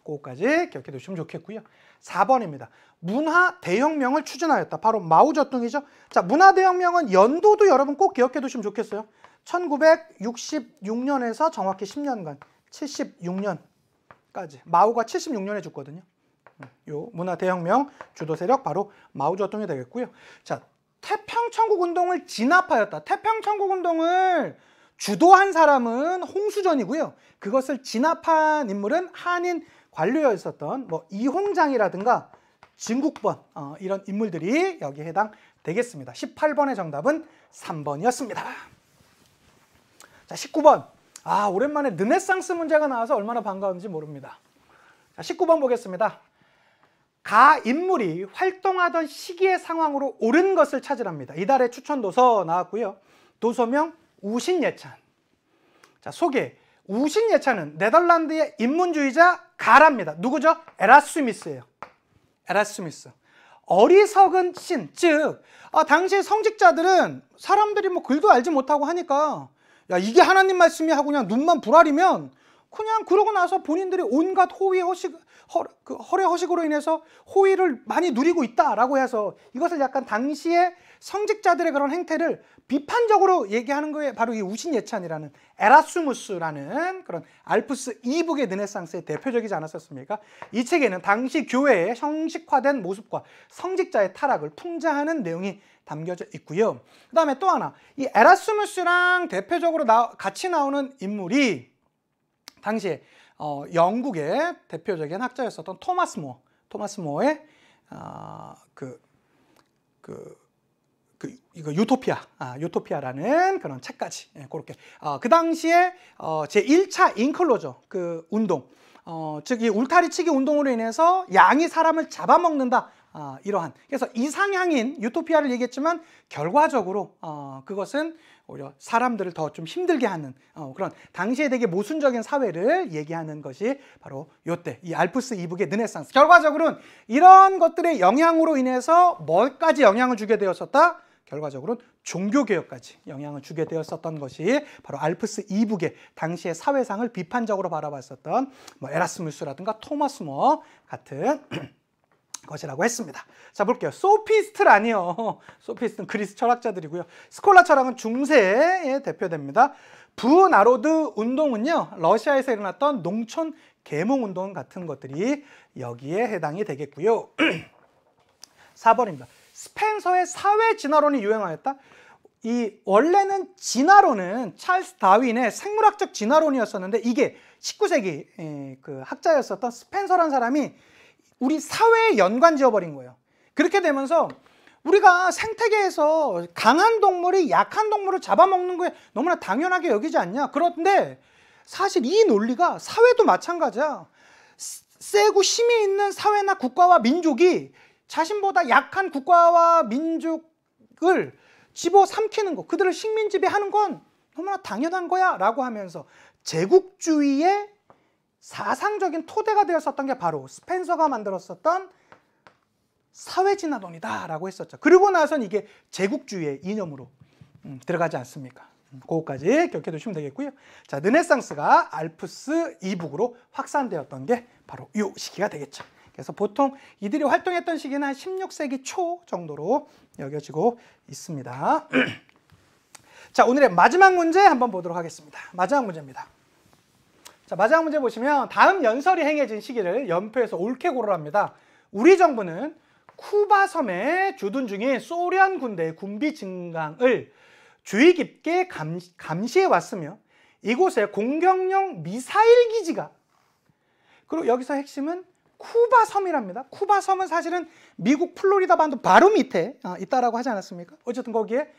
그거까지 기억해 두시면 좋겠고요. 4번입니다. 문화 대혁명을 추진하였다. 바로 마오쩌둥이죠. 자, 문화 대혁명은 연도도 여러분 꼭 기억해 두시면 좋겠어요. 1966년에서 정확히 10년간 76년까지 마오가 76년에 죽거든요. 요 문화 대혁명 주도 세력 바로 마오쩌둥이 되겠고요. 자, 태평천국 운동을 진압하였다. 태평천국 운동을 주도한 사람은 홍수전이고요. 그것을 진압한 인물은 한인 관료였었던 뭐 이홍장이라든가 진국번 이런 인물들이 여기에 해당되겠습니다. 18번의 정답은 3번이었습니다. 자, 19번. 오랜만에 르네상스 문제가 나와서 얼마나 반가운지 모릅니다. 자, 19번 보겠습니다. 가 인물이 활동하던 시기의 상황으로 옳은 것을 찾으랍니다. 이달의 추천 도서 나왔고요. 도서명 우신예찬. 자, 소개. 우신예찬은 네덜란드의 인문주의자 가랍니다. 누구죠? 에라스미스예요. 에라스미스. 어리석은 신, 즉 당시의 성직자들은 사람들이 뭐 글도 알지 못하고 하니까 야, 이게 하나님 말씀이 하고 그냥 눈만 부라리면 그냥 그러고 나서 본인들이 온갖 호의 허례 허식으로 인해서 호의를 많이 누리고 있다라고 해서 이것을 약간 당시의 성직자들의 그런 행태를 비판적으로 얘기하는 거에 바로 이 우신예찬이라는 에라스무스라는 그런 알프스 이북의 르네상스의 대표적이지 않았었습니까? 이 책에는 당시 교회의 형식화된 모습과 성직자의 타락을 풍자하는 내용이 담겨져 있고요. 그 다음에 또 하나, 이 에라스무스랑 대표적으로 같이 나오는 인물이 당시에 영국의 대표적인 학자였었던 토마스 모어의 이거 유토피아라는 그런 책까지 그렇게 그 당시에 제1차 인클로저 그 운동 즉 이 울타리치기 운동으로 인해서 양이 사람을 잡아먹는다 이러한 그래서 이상향인 유토피아를 얘기했지만 결과적으로 그것은 오히려 사람들을 더 좀 힘들게 하는 그런 당시에 되게 모순적인 사회를 얘기하는 것이 바로 요때 이 알프스 이북의 르네상스. 결과적으로는 이런 것들의 영향으로 인해서 뭐까지 영향을 주게 되었었다? 결과적으로는 종교개혁까지 영향을 주게 되었었던 것이 바로 알프스 이북의 당시의 사회상을 비판적으로 바라봤었던 뭐 에라스무스라든가 토마스 모어 같은 것이라고 했습니다. 자, 볼게요. 소피스트라니요. 소피스트는 그리스 철학자들이고요. 스콜라 철학은 중세에 대표됩니다. 부나로드 운동은요, 러시아에서 일어났던 농촌 계몽 운동 같은 것들이 여기에 해당이 되겠고요. 4번입니다. 스펜서의 사회 진화론이 유행하였다. 이 원래는 진화론은 찰스 다윈의 생물학적 진화론이었었는데 이게 19세기 그 학자였었던 스펜서라는 사람이 우리 사회에 연관 지어버린 거예요. 그렇게 되면서 우리가 생태계에서 강한 동물이 약한 동물을 잡아먹는 거에 너무나 당연하게 여기지 않냐. 그런데 사실 이 논리가 사회도 마찬가지야. 세고 힘이 있는 사회나 국가와 민족이 자신보다 약한 국가와 민족을 집어삼키는 거, 그들을 식민지배하는 건 너무나 당연한 거야 라고 하면서 제국주의의 사상적인 토대가 되었었던 게 바로 스펜서가 만들었었던 사회진화론이다 라고 했었죠. 그리고 나선 이게 제국주의의 이념으로 들어가지 않습니까? 그거까지 기억해 두시면 되겠고요. 자, 르네상스가 알프스 이북으로 확산되었던 게 바로 이 시기가 되겠죠. 그래서 보통 이들이 활동했던 시기는 한 16세기 초 정도로 여겨지고 있습니다. 자, 오늘의 마지막 문제 한번 보도록 하겠습니다. 마지막 문제입니다. 자, 마지막 문제 보시면 다음 연설이 행해진 시기를 연표에서 옳게 고르랍니다. 우리 정부는 쿠바 섬에 주둔 중인 소련 군대의 군비 증강을 주의 깊게 감시해 왔으며 이곳에 공격용 미사일 기지가 그리고 여기서 핵심은 쿠바 섬이랍니다. 쿠바 섬은 사실은 미국 플로리다 반도 바로 밑에 있다라고 하지 않았습니까? 어쨌든 거기에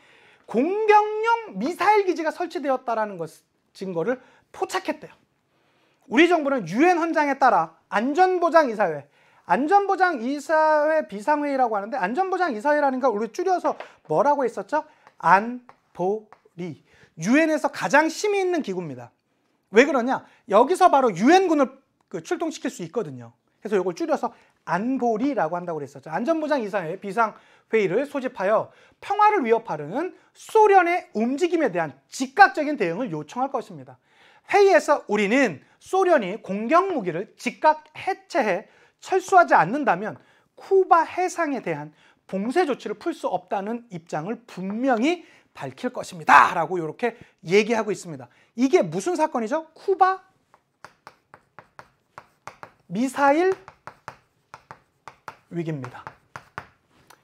공격용 미사일 기지가 설치되었다라는 증거를 포착했대요. 우리 정부는 유엔 헌장에 따라 안전보장이사회 비상회의라고 하는데 안전보장이사회라는 걸 우리 줄여서 뭐라고 했었죠? 안보리. 유엔에서 가장 힘이 있는 기구입니다. 왜 그러냐? 여기서 바로 유엔군을 출동시킬 수 있거든요. 그래서 이걸 줄여서 안보리라고 한다고 그랬었죠. 안전보장이사회 비상회의를 소집하여 평화를 위협하는 소련의 움직임에 대한 즉각적인 대응을 요청할 것입니다. 회의에서 우리는 소련이 공격 무기를 즉각 해체해 철수하지 않는다면 쿠바 해상에 대한 봉쇄 조치를 풀 수 없다는 입장을 분명히 밝힐 것입니다 라고 이렇게 얘기하고 있습니다. 이게 무슨 사건이죠? 쿠바 미사일 위기입니다.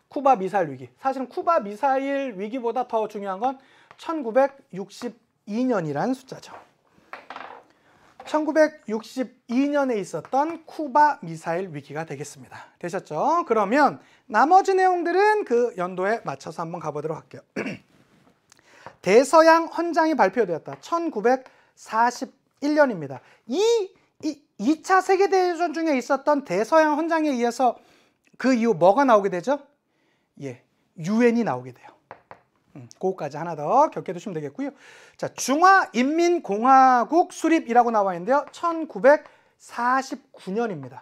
쿠바 미사일 위기. 사실은 쿠바 미사일 위기보다 더 중요한 건 1962년이라는 숫자죠. 1962년에 있었던 쿠바 미사일 위기가 되겠습니다. 되셨죠? 그러면 나머지 내용들은 그 연도에 맞춰서 한번 가보도록 할게요. 대서양 헌장이 발표되었다. 1941년입니다. 이 2차 세계대전 중에 있었던 대서양 헌장에 의해서 그 이후 뭐가 나오게 되죠? 예, 유엔이 나오게 돼요. 그거까지 하나 더 겹게 두시면 되겠고요. 자, 중화인민공화국 수립이라고 나와 있는데요. 1949년입니다.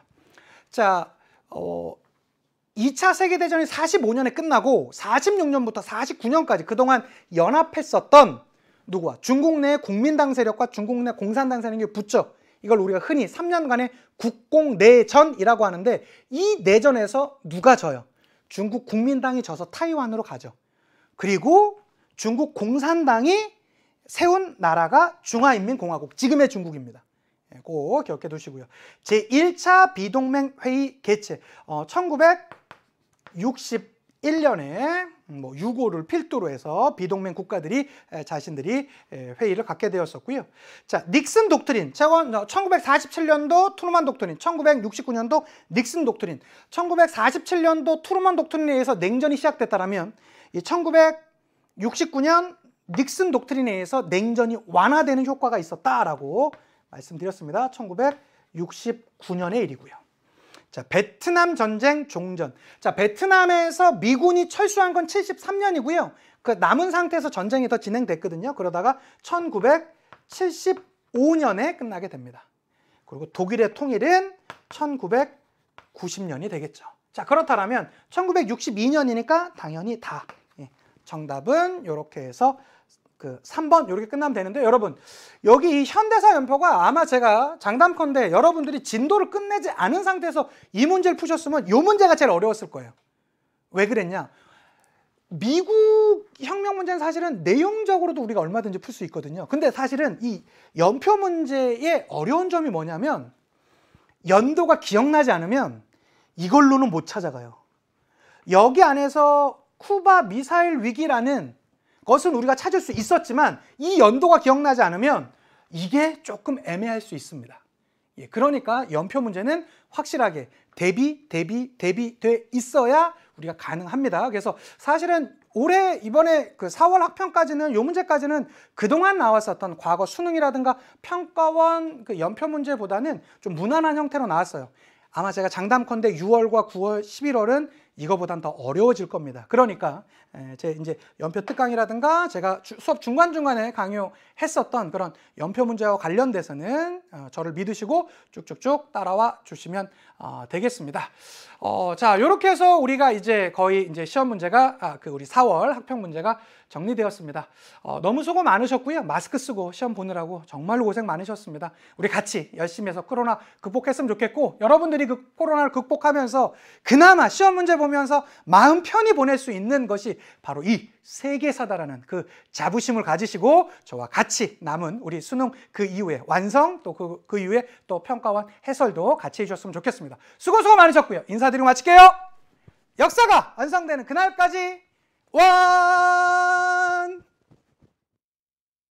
자, 2차 세계대전이 45년에 끝나고 46년부터 49년까지 그동안 연합했었던 누구와? 중국 내 국민당 세력과 중국 내 공산당 세력이 붙죠. 이걸 우리가 흔히 3년간의 국공내전이라고 하는데 이 내전에서 누가 져요? 중국 국민당이 져서 타이완으로 가죠. 그리고 중국 공산당이 세운 나라가 중화인민공화국, 지금의 중국입니다. 꼭 기억해 두시고요. 제1차 비동맹 회의 개최, 1961년에 6.5를 필두로 해서 비동맹 국가들이 자신들이 회의를 갖게 되었었고요. 자, 닉슨 독트린, 1947년도 트루먼 독트린, 1969년도 닉슨 독트린, 1947년도 트루먼 독트린에 의해서 냉전이 시작됐다면 1969년 닉슨 독트린에 의해서 냉전이 완화되는 효과가 있었다라고 말씀드렸습니다. 1969년의 일이고요. 자, 베트남 전쟁 종전. 자, 베트남에서 미군이 철수한 건 73년이고요. 그 남은 상태에서 전쟁이 더 진행됐거든요. 그러다가 1975년에 끝나게 됩니다. 그리고 독일의 통일은 1990년이 되겠죠. 자, 그렇다면 1962년이니까 당연히 다. 정답은 이렇게 해서 그 3번 이렇게 끝나면 되는데, 여러분 여기 이 현대사 연표가 아마 제가 장담컨대 여러분들이 진도를 끝내지 않은 상태에서 이 문제를 푸셨으면 이 문제가 제일 어려웠을 거예요. 왜 그랬냐? 미국 혁명 문제는 사실은 내용적으로도 우리가 얼마든지 풀 수 있거든요. 근데 사실은 이 연표 문제의 어려운 점이 뭐냐면 연도가 기억나지 않으면 이걸로는 못 찾아가요. 여기 안에서 쿠바 미사일 위기라는 것은 우리가 찾을 수 있었지만 이 연도가 기억나지 않으면 이게 조금 애매할 수 있습니다. 예, 그러니까 연표 문제는 확실하게 대비돼 있어야 우리가 가능합니다. 그래서 사실은 올해 이번에 그 4월 학평까지는 이 문제까지는 그동안 나왔었던 과거 수능이라든가 평가원 그 연표 문제보다는 좀 무난한 형태로 나왔어요. 아마 제가 장담컨대 6월과 9월, 11월은 이거보단 더 어려워질 겁니다. 그러니까 제 이제 연표 특강이라든가 제가 수업 중간중간에 강요했었던 그런 연표 문제와 관련돼서는 저를 믿으시고 쭉쭉쭉 따라와 주시면 되겠습니다. 자, 이렇게 해서 우리가 이제 거의 이제 시험 문제가 그 우리 4월 학평 문제가 정리되었습니다. 너무 수고 많으셨고요. 마스크 쓰고 시험 보느라고 정말로 고생 많으셨습니다. 우리 같이 열심히 해서 코로나 극복했으면 좋겠고, 여러분들이 그 코로나를 극복하면서 그나마 시험 문제 보면서 마음 편히 보낼 수 있는 것이 바로 이 세계사다라는 그 자부심을 가지시고 저와 같이 남은 우리 수능 그 이후에 완성, 또 그 이후에 또 평가원 해설도 같이 해주셨으면 좋겠습니다. 수고 많으셨고요. 인사드리고 마칠게요. 역사가 완성되는 그날까지 와